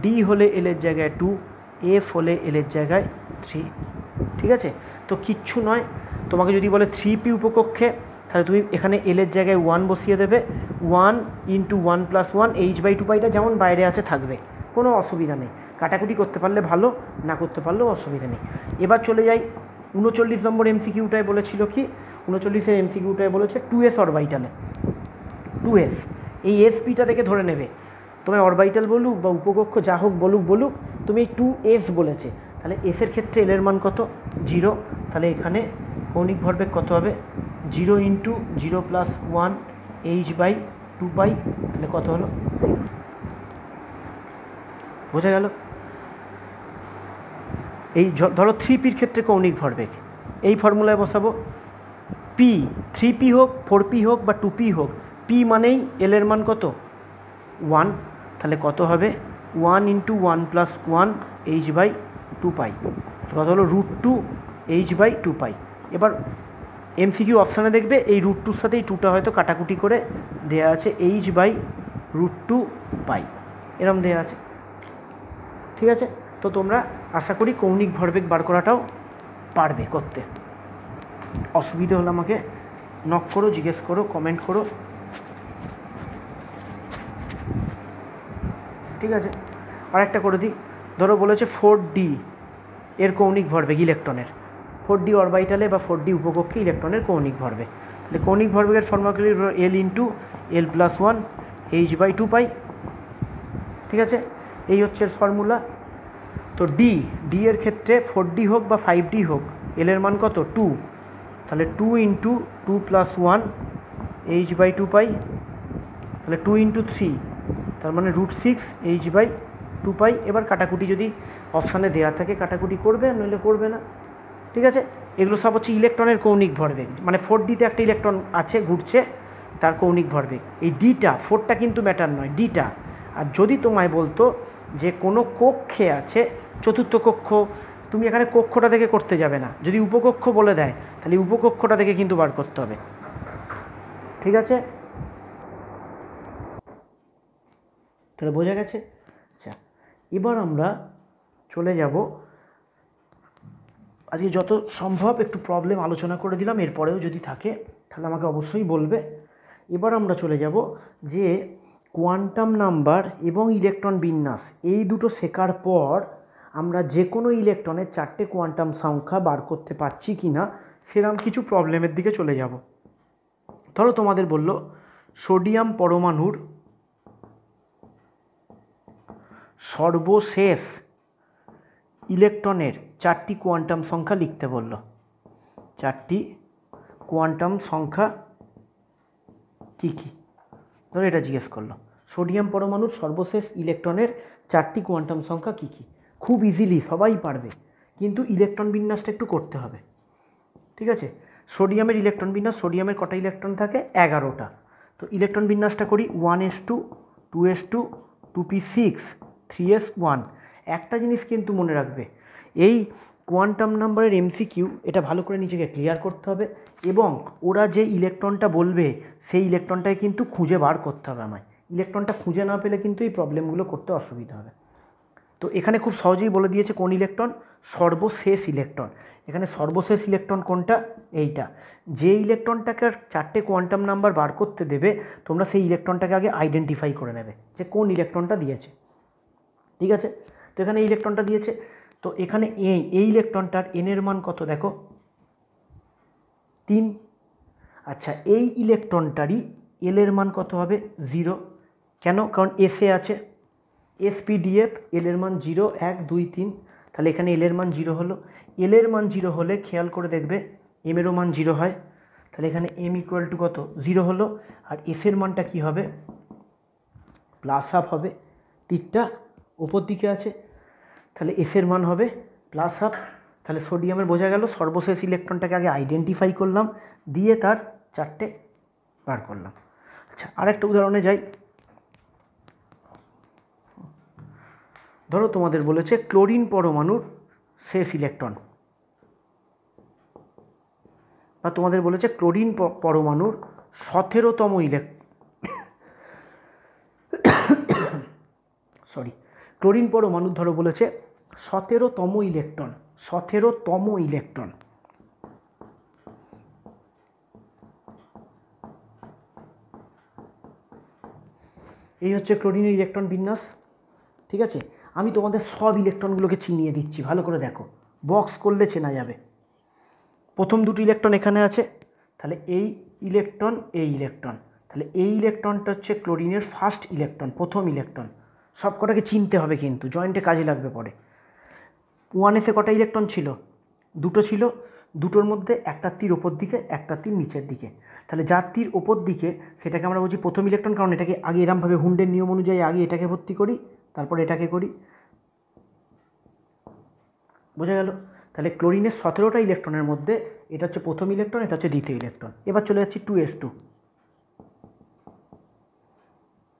[SPEAKER 1] d হলে এল এর জায়গায় 2, f হলে এল এর জায়গায় 3। ঠিক আছে, তো কিচ্ছু নয়। তোমাকে যদি বলে 3p উপকক্ষে, তাহলে তুমি এখানে এল এর জায়গায় 1 বসিয়ে দেবে, 1 × 1+1 h/2πটা যেমন বাইরে আছে থাকবে, কোনো অসুবিধা নেই। কাটাকুটি করতে পারলে ভালো, না করতে পারলেও অসুবিধা নেই। এবার চলে যাই 39 নম্বর এমসিকিউটায় বলেছিল কি, 39-এর এমসিকিউটায় বলেছে 2s অরবাইটালে, 2s, এই এসপিটা থেকে ধরে নেবে, তোমায় অরবাইটাল বলুক বা উপকক্ষ যা হোক বলুক, তুমি এই 2s বলেছে, তাহলে এসের ক্ষেত্রে এল এর মান কত? 0। তাহলে এখানে কৌণিক ভরবেগ কত হবে? 0 × 0+1 h/2π, তাহলে কত হলো? 0। বোঝা গেল? এই ধরো 3pর ক্ষেত্রে কৌণিক ভরবেগ, এই ফর্মুলায় বসাবো, p 3p হোক, 4p হোক বা 2p হোক, p মানেই এল এর মান কত? 1। তাহলে কত হবে? 1 × 1+1 h/2π, কত হলো? √2 h/2π। এবার এমসিকিউ অপশানে দেখবে এই √2-র সাথে এই 2টা হয়তো কাটাকুটি করে দেওয়া আছে h/√2π, এরম দেওয়া আছে। ঠিক আছে, তো তোমরা আশা করি কৌণিক ভরবেগ বার করাটাও পারবে করতে। অসুবিধা হলে আমাকে নক করো, জিজ্ঞেস করো, কমেন্ট করো। ঠিক আছে, আরেকটা করে দিই। ধরো বলেছে 4d এর কৌণিক ভরবেগ ইলেকট্রনের, 4d অরবাইটালে বা 4d উপকক্ষে ইলেকট্রনের কৌণিক ভরবেগ, তাহলে কৌণিক ভরবেগের formula L into L plus one H by two pi. ঠিক আছে, এই হচ্ছে ফর্মুলা। তো ডি এর ক্ষেত্রে 4D হোক বা 5D হোক, এল এর মান কত 2, তাহলে 2 ইন্টু 2 প্লাস 1 এইচ বাই 2 পাই। তাহলে 2 ইন্টু 3 তার মানে √6 এইচ বাই 2 পাই। এবার কাটাকুটি যদি অপশানে দেওয়া থাকে কাটাকুটি করবে, নইলে করবে না। ঠিক আছে, এগুলো সব হচ্ছে ইলেকট্রনের কৌণিক ভরবেগ, মানে 4Dতে একটা ইলেকট্রন আছে ঘুরছে, তার কৌণিক ভরবেগ। এই ডিটা, 4টা কিন্তু ম্যাটার নয়, ডিটা। আর যদি তোমায় বলতো যে কোনো কক্ষে আছে, চতুর্থ কক্ষ, তুমি এখানে কক্ষটা থেকে করতে যাবে না। যদি উপকক্ষ বলে দেয় তাহলে উপকক্ষটা থেকে কিন্তু বার করতে হবে। ঠিক আছে, তাহলে বোঝা গেছে। আচ্ছা, এবার আমরা চলে যাব, আজকে যত সম্ভব একটু প্রবলেম আলোচনা করে দিলাম, এরপরেও যদি থাকে তাহলে আমাকে অবশ্যই বলবে। এবার আমরা চলে যাব যে কোয়ান্টাম নাম্বার এবং ইলেকট্রন বিন্যাস এই দুটো শেখার পর আমরা যে কোনো ইলেকট্রনের 4টে কোয়ান্টাম সংখ্যা বার করতে পারছি কি না সেরকম কিছু প্রবলেমের দিকে চলে যাব। ধরো তোমাদের বলল সোডিয়াম পরমাণুর সর্বশেষ ইলেকট্রনের 4টি কোয়ান্টাম সংখ্যা লিখতে বলল। 4টি কোয়ান্টাম সংখ্যা কী কী, ধরো এটা জিজ্ঞেস করলো, সোডিয়াম পরমাণুর সর্বশেষ ইলেকট্রনের 4টি কোয়ান্টাম সংখ্যা কী কী। খুব ইজিলি সবাই পারবে, কিন্তু ইলেকট্রন বিন্যাসটা একটু করতে হবে। ঠিক আছে, সোডিয়ামের ইলেকট্রন বিন্যাস, সোডিয়ামের কটা ইলেকট্রন থাকে 11টা। তো ইলেকট্রন বিন্যাসটা করি 1s2 2s2 2p6 3s1। একটা জিনিস কিন্তু মনে রাখবে, এই কোয়ান্টাম নাম্বারের এমসিকিউ এটা ভালো করে নিজেকে ক্লিয়ার করতে হবে, এবং ওরা যে ইলেকট্রনটা বলবে সেই ইলেকট্রনটাই কিন্তু খুঁজে বার করতে হবে আমায়। ইলেকট্রনটা খুঁজে না পেলে কিন্তু এই প্রবলেমগুলো করতে অসুবিধা হবে। তো এখানে খুব সহজেই বলে দিয়েছে কোন ইলেকট্রন, সর্বশেষ ইলেকট্রন। এখানে সর্বশেষ ইলেকট্রন কোনটা, এইটা। যে ইলেকট্রনটাকে 4টে কোয়ান্টাম নাম্বার বার করতে দেবে, তোমরা সেই ইলেকট্রনটাকে আগে আইডেন্টিফাই করে নেবে যে কোন ইলেকট্রনটা দিয়েছে। ঠিক আছে, তো এখানে ইলেকট্রনটা দিয়েছে, তো এখানে এই ইলেকট্রনটার এনের মান কত দেখো 3। আচ্ছা, এই ইলেকট্রনটারই এল এর মান কত হবে 0। কেন, কারণ এসে আছে এসপিডিএফ, এল এর মান 0 1 2 3, তাহলে এখানে এল এর মান 0 হলো। এল এর মান 0 হলে খেয়াল করে দেখবে এম এরও মান 0 হয়, তাহলে এখানে এম ইকুয়াল টু কত 0 হলো। আর এস এর মানটা কী হবে, প্লাস হাফ হবে, তীরটা ওপর দিকে আছে, তাহলে এস এর মান হবে প্লাস হাফ। তাহলে সোডিয়ামের বোঝা গেল সর্বশেষ ইলেকট্রনটাকে আগে আইডেন্টিফাই করলাম, দিয়ে তার 4টে বার করলাম। আচ্ছা, আরেকটা উদাহরণে যাই। ধরো তোমাদের বলেছে ক্লোরিন পরমাণুর শেষ ইলেকট্রন, বা তোমাদের বলেছে ক্লোরিন পরমাণুর 17তম ক্লোরিন পরমাণুর ধরো বলেছে 17তম ইলেকট্রন, 17তম ইলেকট্রন। এই হচ্ছে ক্লোরিনের ইলেকট্রন বিন্যাস। ঠিক আছে, আমি তোমাদের সব ইলেকট্রনগুলোকে চিনিয়ে দিচ্ছি, ভালো করে দেখো, বক্স করলে চেনা যাবে। প্রথম দুটো ইলেকট্রন এখানে আছে, তাহলে এই ইলেকট্রন এই ইলেকট্রন, তাহলে এই ইলেকট্রনটা হচ্ছে ক্লোরিনের ফার্স্ট ইলেকট্রন, প্রথম ইলেকট্রন। সব কটাকে চিনতে হবে কিন্তু, জয়েন্টে কাজে লাগবে পরে। 1s কটা ইলেকট্রন ছিল, দুটো ছিল, দুটোর মধ্যে একটা তীর ওপর দিকে একটা তীর নিচের দিকে, তাহলে যার তীর ওপর দিকে সেটাকে আমরা বলছি প্রথম ইলেকট্রন, কারণ এটাকে আগে এরমভাবে হুন্ডের নিয়ম অনুযায়ী আগে এটাকে ভর্তি করি, তারপর এটাকে করি। বোঝা গেল, তাহলে ক্লোরিনের 17টা ইলেকট্রনের মধ্যে এটা হচ্ছে প্রথম ইলেকট্রন, এটা হচ্ছে দ্বিতীয় ইলেকট্রন। এবার চলে যাচ্ছি 2s2,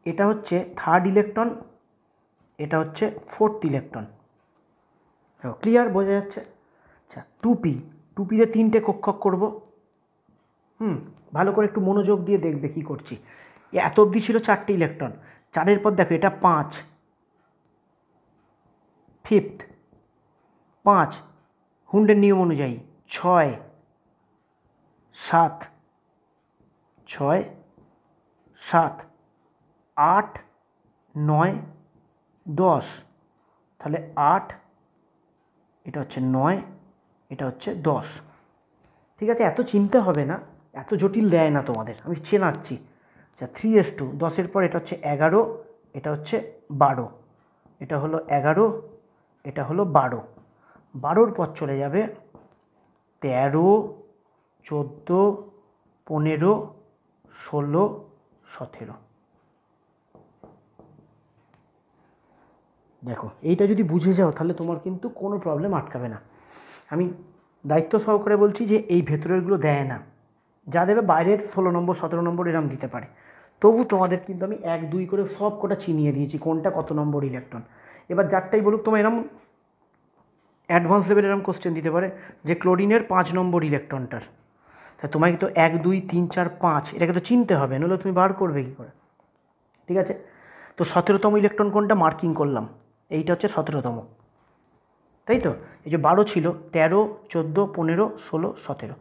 [SPEAKER 1] এটা হচ্ছে থার্ড ইলেকট্রন, এটা হচ্ছে ফোর্থ ইলেকট্রন। ক্লিয়ার, বোঝা যাচ্ছে। আচ্ছা, 2pতে 3টে কক্ষক করব। ভালো করে একটু মনোযোগ দিয়ে দেখবে কি করছি। এত অবধি ছিল 4টে ইলেকট্রন, 4-এর পর দেখো এটা 5, ফিফথ 5, হুন্ডের নিয়ম অনুযায়ী 6 7 6 7 8 9 10, তাহলে 8, এটা হচ্ছে 9, এটা হচ্ছে 10। ঠিক আছে, এত চিনতে হবে না, এত জটিল দেয় না তোমাদের, আমি চেনাচ্ছি। আচ্ছা 3s2, 10-এর পর এটা হচ্ছে 11, এটা হচ্ছে 12, এটা হলো 11, এটা হলো 12, 12-র পর চলে যাবে 13, 14, 15, 16, 17। দেখো এইটা যদি বুঝে যাও তাহলে তোমার কিন্তু কোনো প্রবলেম আটকাবে না। আমি দায়িত্ব সহকারে বলছি যে এই ভেতরেরগুলো দেয় না, যা দেবে বাইরের 16 নম্বর 17 নম্বর এরম দিতে পারে। তবু তোমাদের কিন্তু আমি 1 2 করে সব কটা চিনিয়ে দিয়েছি কোনটা কত নম্বর ইলেকট্রন। এবার যারটাই বলুক তোমার এরম অ্যাডভান্স লেভেল এরম কোশ্চেন দিতে পারে যে ক্লোরিনের 5 নম্বর ইলেকট্রনটার, তা তোমাকে তো 1 2 3 4 5 এটাকে তো চিনতে হবে, নইলে তুমি বার করবে কী করে? ঠিক আছে, তো 17তম ইলেকট্রন কোনটা মার্কিং করলাম, এইটা হচ্ছে 17তম, তাই তো? এই যে 12 ছিল, 13, 14, 15, 16, 17।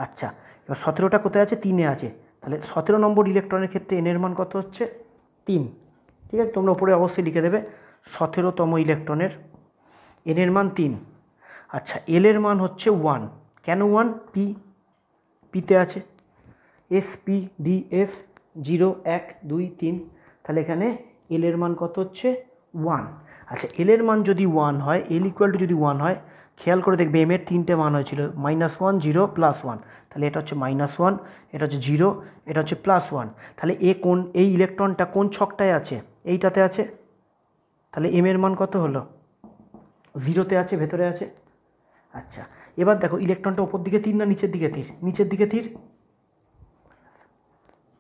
[SPEAKER 1] আচ্ছা এবার 17টা কোথায় আছে? 3-এ আছে, তাহলে 17 নম্বর ইলেকট্রনের ক্ষেত্রে এনের মান কত হচ্ছে? 3। ঠিক আছে, তোমরা উপরে অবশ্যই লিখে দেবে 17তম ইলেকট্রনের এনের মান 3। আচ্ছা এলের মান হচ্ছে 1, কেন 1? পিতে আছে SPDF 0 1 2 3, তাহলে এখানে এলের মান কত হচ্ছে? 1। আচ্ছা এলের মান যদি 1 হয়, এল ইকুয়াল টু যদি 1 হয়, খেয়াল করে দেখবে এমের 3টে মান হয়েছিল -1 0 +1, তাহলে এটা হচ্ছে -1, এটা হচ্ছে 0, এটা হচ্ছে +1। তাহলে এই ইলেকট্রনটা কোন ছকটায় আছে? এইটাতে আছে, তাহলে এমের মান কত হলো? 0-তে আছে, ভেতরে আছে। আচ্ছা এবার দেখো ইলেকট্রনটা ওপর দিকে তীর না নিচের দিকে তীর? নিচের দিকে তীর।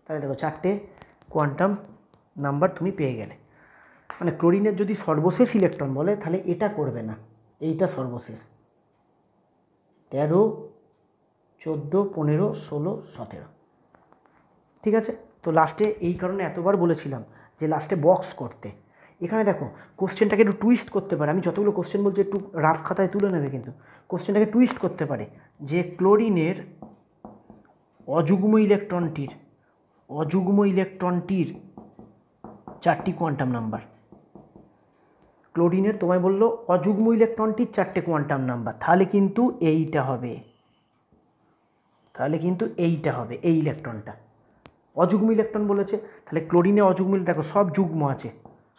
[SPEAKER 1] তাহলে দেখো 4টে কোয়ান্টাম নাম্বার তুমি পেয়ে গেলে। মানে ক্লোরিনের যদি সর্বশেষ ইলেকট্রন বলে তাহলে এটা করবে না, এইটা সর্বশেষ। 13, 14, 15, 16, 17। ঠিক আছে, তো লাস্টে এই কারণে এতবার বলেছিলাম যে লাস্টে বক্স করতে। এখানে দেখো কোশ্চেনটাকে একটু টুইস্ট করতে পারে, আমি যতগুলো কোশ্চেন বলছি একটু রাফ খাতায় তুলে নেবে, কিন্তু কোশ্চেনটাকে টুইস্ট করতে পারে যে ক্লোরিনের অযুগ্ম ইলেকট্রনটির 4টি কোয়ান্টাম নাম্বার। ক্লোরিনের তোমায় বললো অযুগ্ম ইলেকট্রনটির 4টে কোয়ান্টাম নাম্বার, তাহলে কিন্তু এইটা হবে, এই ইলেকট্রনটা অযুগ্ম ইলেকট্রন বলেছে। তাহলে ক্লোরিনে অযুগ্ম, দেখো সব যুগ্ম আছে,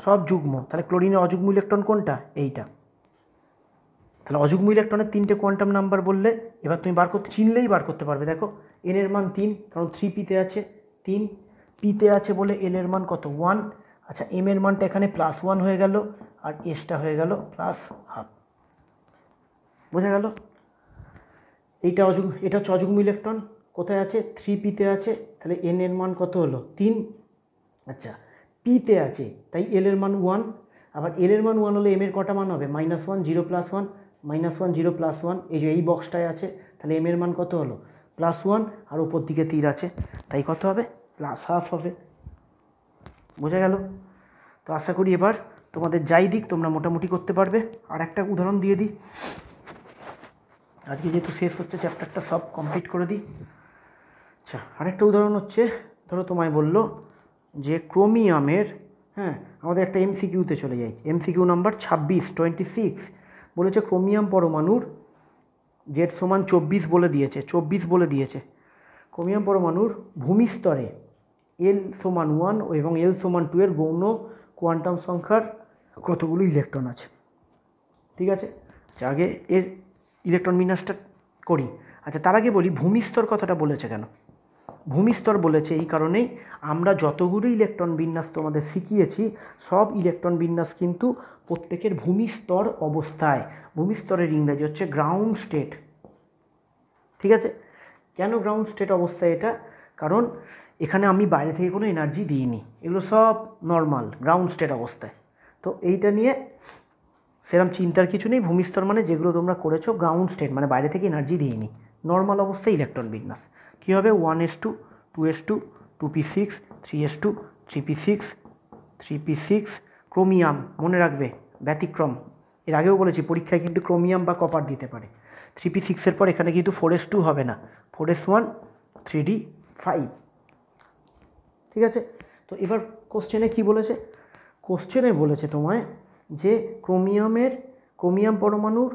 [SPEAKER 1] সব যুগ্ম, তাহলে ক্লোরিনে অযুগ্ম ইলেকট্রন কোনটা? এইটা। তাহলে অযুগ্ম ইলেকট্রনের 3টে কোয়ান্টাম নাম্বার বললে এবার তুমি চিনলেই বার করতে পারবে। দেখো এনের মান 3, কারণ 3p-তে আছে 3, p-তে আছে বলে এল এর মান কত? 1। আচ্ছা এম এর মানটা এখানে +1 হয়ে গেল, আর এসটা হয়ে গেল +12। বোঝা গেল? এটা হচ্ছে অযুগ্ম ইলেকট্রন, কোথায় আছে? 3p-তে আছে, তাহলে এন এর মান কত হলো? 3। আচ্ছা p-তে আছে তাই এল এর মান 1, আবার এল এর মান 1 হলে এম এর কটা মান হবে? -1 0 +1, -1 0 +1, এই যে এই বক্সটায় আছে, তাহলে এম এর মান কত হলো? +1, আর উপর দিকে তীর আছে, তাই কত হবে? +12 হবে। বোঝা গেল? তো আশা করি এবার তোমাদের যাই দিক তোমরা মোটামুটি করতে পারবে। আর একটা উদাহরণ দিয়ে দিই, আজকে যেহেতু শেষ হচ্ছে চ্যাপ্টারটা সব কমপ্লিট করে দিই। আচ্ছা আরেকটা উদাহরণ হচ্ছে, ধরো তোমায় বললো যে ক্রোমিয়ামের, হ্যাঁ আমাদের একটা এমসিকিউতে চলে যাই, এমসিকিউ নাম্বার 26 বলেছে ক্রোমিয়াম পরমাণুর জেড সমান 24 বলে দিয়েছে, ক্রোমিয়াম পরমাণুর ভূমিস্তরে এল সমান 1 এবং এল সমান 2 এর গৌণ কোয়ান্টাম সংখ্যার কতগুলো ইলেকট্রন আছে। ঠিক আছে, আচ্ছা আগে এর ইলেকট্রন বিন্যাসটা করি। আচ্ছা তার আগে বলি ভূমিস্তর কথাটা বলেছে কেন? ভূমিস্তর বলেছে এই কারণেই, আমরা যতগুলো ইলেকট্রন বিন্যাস তোমাদের শিখিয়েছি সব ইলেকট্রন বিন্যাস কিন্তু প্রত্যেকের ভূমিস্তর অবস্থায়, ভূমিস্তরের ইংরেজি হচ্ছে গ্রাউন্ড স্টেট। ঠিক আছে, কেন গ্রাউন্ড স্টেট অবস্থায়? এটা কারণ এখানে আমি বাইরে থেকে কোনো এনার্জি দিইনি, এগুলো সব নর্মাল গ্রাউন্ড স্টেট অবস্থায়। তো এইটা নিয়ে সেরকম চিন্তার কিছু নেই, ভূমিস্তর মানে যেগুলো তোমরা করেছো গ্রাউন্ড স্টেট মানে বাইরে থেকে এনার্জি দিইনি, নর্মাল অবস্থায় ইলেকট্রন বিন্যাস। কী হবে? 1s2 2s2 2p6 3s2 3p6 3p6। Chromium মনে রাখবে ব্যতিক্রম, এর আগেও বলেছি পরীক্ষায় কিন্তু ক্রোমিয়াম বা কপার দিতে পারে। 3p6-এর পর এখানে কিন্তু 4s2 হবে না, 4s1 3d5। ঠিক আছে, তো এবার কোশ্চেনে কি বলেছে? কোশ্চেনে বলেছে তোমায় যে ক্রোমিয়াম পরমাণুর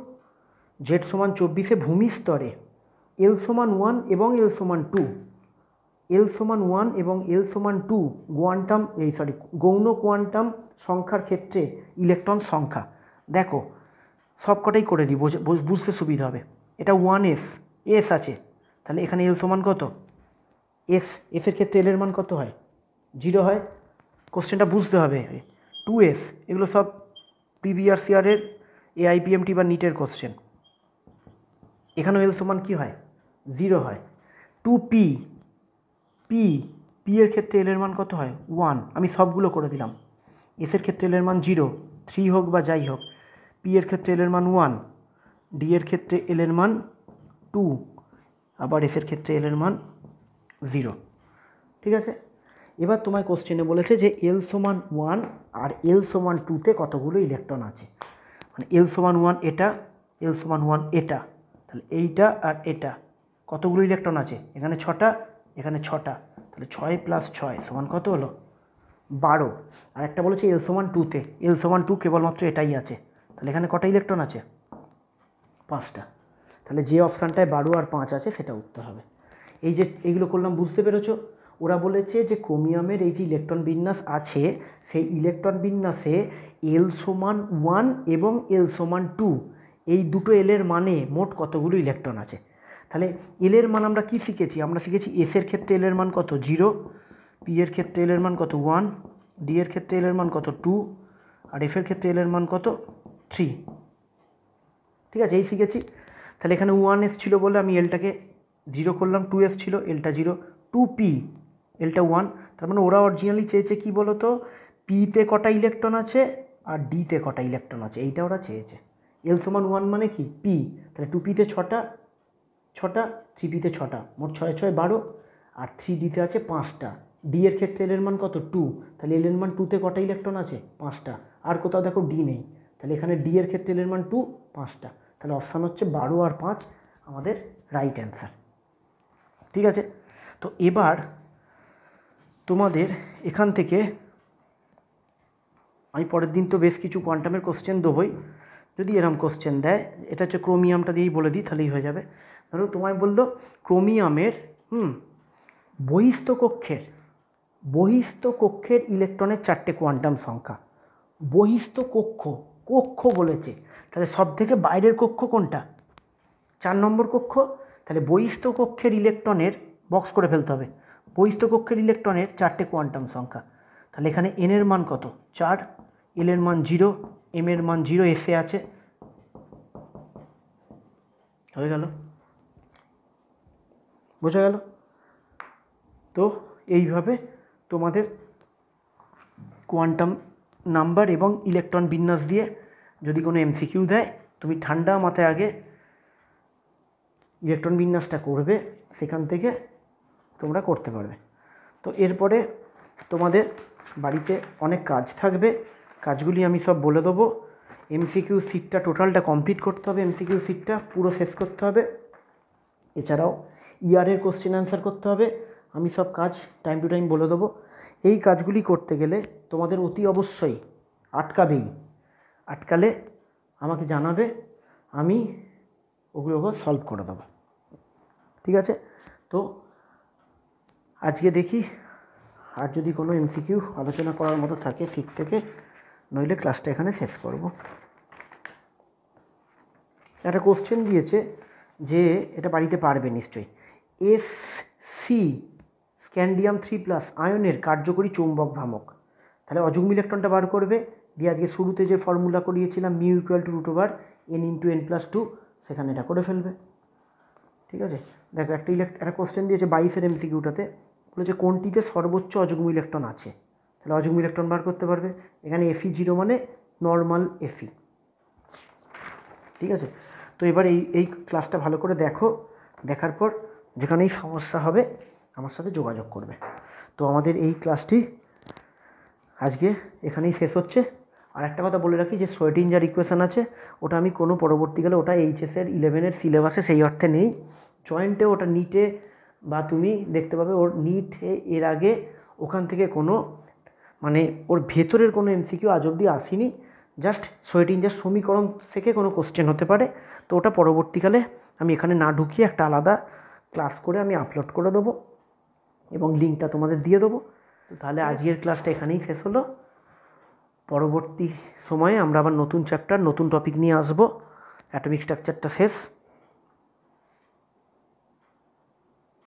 [SPEAKER 1] জেড সমান 24-এ ভূমিস্তরে এল সমান 1 এবং এল সমান 2 এল সমান 1 এবং এল সমান 2 গৌণ কোয়ান্টাম সংখ্যার ক্ষেত্রে ইলেকট্রন সংখ্যা। দেখো সবকটাই করে দিই, বুঝতে সুবিধা হবে। এটা 1s এস আছে, তাহলে এখানে এল সমান কত? এসের ক্ষেত্রে এলের মান কত হয়? 0 হয়। কোশ্চেনটা বুঝতে হবে। 2s এগুলো সব প্রিভিয়াস ইয়ারের AIPMT বা নিটের কোশ্চেন। এখানেও এল সমান কী হয়? 0 হয়। 2p এর ক্ষেত্রে এলের মান কত হয়? 1। আমি সবগুলো করে দিলাম। এসের ক্ষেত্রে এলের মান 0, 3 হোক বা যাই হোক। পি এর ক্ষেত্রে এলের মান 1, ডি এর ক্ষেত্রে এলের মান 2, আবার এসের ক্ষেত্রে এলের মান 0। ঠিক আছে, এবার তোমায় কোশ্চেনে বলেছে যে এল সমান 1 আর এল সমান 2তে কতগুলো ইলেকট্রন আছে। মানে এল সমান 1 এটা, এল সমান 1 এটা, তাহলে এইটা আর এটা কতগুলো ইলেকট্রন আছে? এখানে 6টা, এখানে 6টা, তাহলে 6 + 6 সমান কত হলো? 12। আর একটা বলেছে এল সমান 2তে, এল সমান 2 কেবলমাত্র এটাই আছে, তাহলে এখানে কটা ইলেকট্রন আছে? 5টা। তাহলে যে অপশানটায় 12 আর 5 আছে সেটা উত্তর হবে। এই যে এইগুলো করলাম, বুঝতে পেরেছো? ওরা বলেছে যে ক্রোমিয়ামের এই যে ইলেকট্রন বিন্যাস আছে, সেই ইলেকট্রন বিন্যাসে এল সমান 1 এবং এল সমান 2 এই দুটো এলের মানে মোট কতগুলো ইলেকট্রন আছে। তাহলে এলের মান আমরা কি শিখেছি? আমরা শিখেছি এসের ক্ষেত্রে এলের মান কত? 0, পি এর ক্ষেত্রে এলের মান কত? 1, ডি এর ক্ষেত্রে এলের মান কত? 2, আর এফের ক্ষেত্রে এলের মান কত? 3। ঠিক আছে, এই শিখেছি। তাহলে এখানে 1s ছিল বলে আমি এলটাকে 0 করলাম, 2s ছিল, এলটা 0, 2p এলটা 1। তার মানে ওরা অরিজিনালি চেয়েছে কি বলো তো? পিতে কটা ইলেকট্রন আছে আর ডিতে কটা ইলেকট্রন আছে, এইটা ওরা চেয়েছে। এল সমান 1 মানে কি? পি, তাহলে 2pতে 6টা, 3pতে 6টা, মোট 6 6 12, আর 3dতে আছে 5টা। ডি এর ক্ষেত্রে এলের মান কত? 2, তাহলে এলের মান 2তে কটা ইলেকট্রন আছে? 5টা। আর কোথাও দেখো ডি নেই, তাহলে এখানে ডি এর ক্ষেত্রে এলের মান 2, 5টা। তাহলে অপশান হচ্ছে 12 আর 5 আমাদের রাইট অ্যান্সার। ঠিক আছে, তো এবার তোমাদের এখান থেকে আমি পরের দিন তো বেশ কিছু কোয়ান্টামের কোশ্চেন দেবই, যদি এরকম কোশ্চেন দেয়। এটা হচ্ছে ক্রোমিয়ামটা দিয়েই বলে দিই, তাহলেই হয়ে যাবে। ধরো তোমায় বললো ক্রোমিয়ামের বহিস্থ কক্ষের ইলেকট্রনের 4টে কোয়ান্টাম সংখ্যা। বহিস্থ কক্ষ বলেছে, তাহলে সব থেকে বাইরের কক্ষ কোনটা? 4 নম্বর কক্ষ। তাহলে বহিস্থ কক্ষের ইলেকট্রনের বক্স করে ফেলতে হবে। বহিস্থ কক্ষের ইলেকট্রনের 4টে কোয়ান্টাম সংখ্যা। তাহলে এখানে এন এর মান কত? 4, এল এর মান 0, এম এর মান 0, এসে আছে, হয়ে গেল। বোঝা গেল? তো এইভাবে তোমাদের কোয়ান্টাম নাম্বার এবং ইলেকট্রন বিন্যাস দিয়ে যদি কোনো এমসিকিউ দেয়, তুমি ঠান্ডা মাথায় আগে ইলেকট্রন বিন্যাসটা করবে, সেখান থেকে তোমরা করতে পারবে। তো এরপরে তোমাদের বাড়িতে অনেক কাজ থাকবে, কাজগুলি আমি সব বলে দেবো। এমসিকিউ সিটটা টোটালটা কমপ্লিট করতে হবে, এমসিকিউ সিটটা পুরো শেষ করতে হবে। এছাড়াও ইয়ারের কোশ্চেন অ্যান্সার করতে হবে। আমি সব কাজ টাইম টু টাইম বলে দেবো। এই কাজগুলি করতে গেলে তোমাদের অতি অবশ্যই আটকালে আমাকে জানাবে, আমি ওগুলোকে সলভ করে দেবো। ঠিক আছে, তো আজকে দেখি আর যদি কোনো এমসিকিউ আলোচনা করার মতো থাকে সিট থেকে, নইলে ক্লাসটা এখানে শেষ করব। একটা কোশ্চেন দিয়েছে যে এটা বাড়িতে পারবে নিশ্চয়ই। Sc স্ক্যান্ডিয়াম 3+ আয়নের কার্যকরী চৌম্বক ভ্রামক। তাহলে অযুগ্ম ইলেকট্রনটা বার করবে, দিয়ে আজকে শুরুতে যে ফর্মুলা করিয়েছিলাম μ = √n × n+2, সেখানে এটা করে ফেলবে। ঠিক আছে, দেখো একটা কোশ্চেন দিয়েছে 22-এর এমসিকিউটাতে, বলেছে কোনটিতে সর্বোচ্চ অযুগ্ম ইলেকট্রন আছে। তাহলে অযুগ্ম ইলেকট্রন বার করতে পারবে। এখানে Fe0 মানে নর্মাল Fe। ঠিক আছে, তো এবার এই ক্লাসটা ভালো করে দেখো, দেখার পর যেখানেই সমস্যা হবে আমার সাথে যোগাযোগ করবে। তো আমাদের এই ক্লাসটি আজকে এখানেই শেষ হচ্ছে। আর একটা কথা বলে রাখি যে শ্রোডিঞ্জার ইকুয়েশন আছে, ওটা আমি কোনো পরবর্তীকালে, ওটা এইচএসের 11-এর সিলেবাসে সেই অর্থে নেই, জয়েন্টে ওটা নিটে বা তুমি দেখতে পাবে ওর নিটে এর আগে ওখান থেকে কোনো মানে ওর ভেতরের কোনো এমসিকিউ আজ অবধি আসেনি। জাস্ট শ্রোডিঞ্জার সমীকরণ থেকে কোনো কোশ্চেন হতে পারে, তো ওটা পরবর্তীকালে আমি এখানে না ঢুকিয়ে একটা আলাদা ক্লাস করে আমি আপলোড করে দেবো। এবং লিঙ্কটা তোমাদের দিয়ে দেবো। তো তাহলে আজকের ক্লাসটা এখানেই শেষ হলো। পরবর্তী সময়ে আমরা আবার নতুন চ্যাপ্টার নতুন টপিক নিয়ে আসবো। অ্যাটমিক স্ট্রাকচারটা শেষ।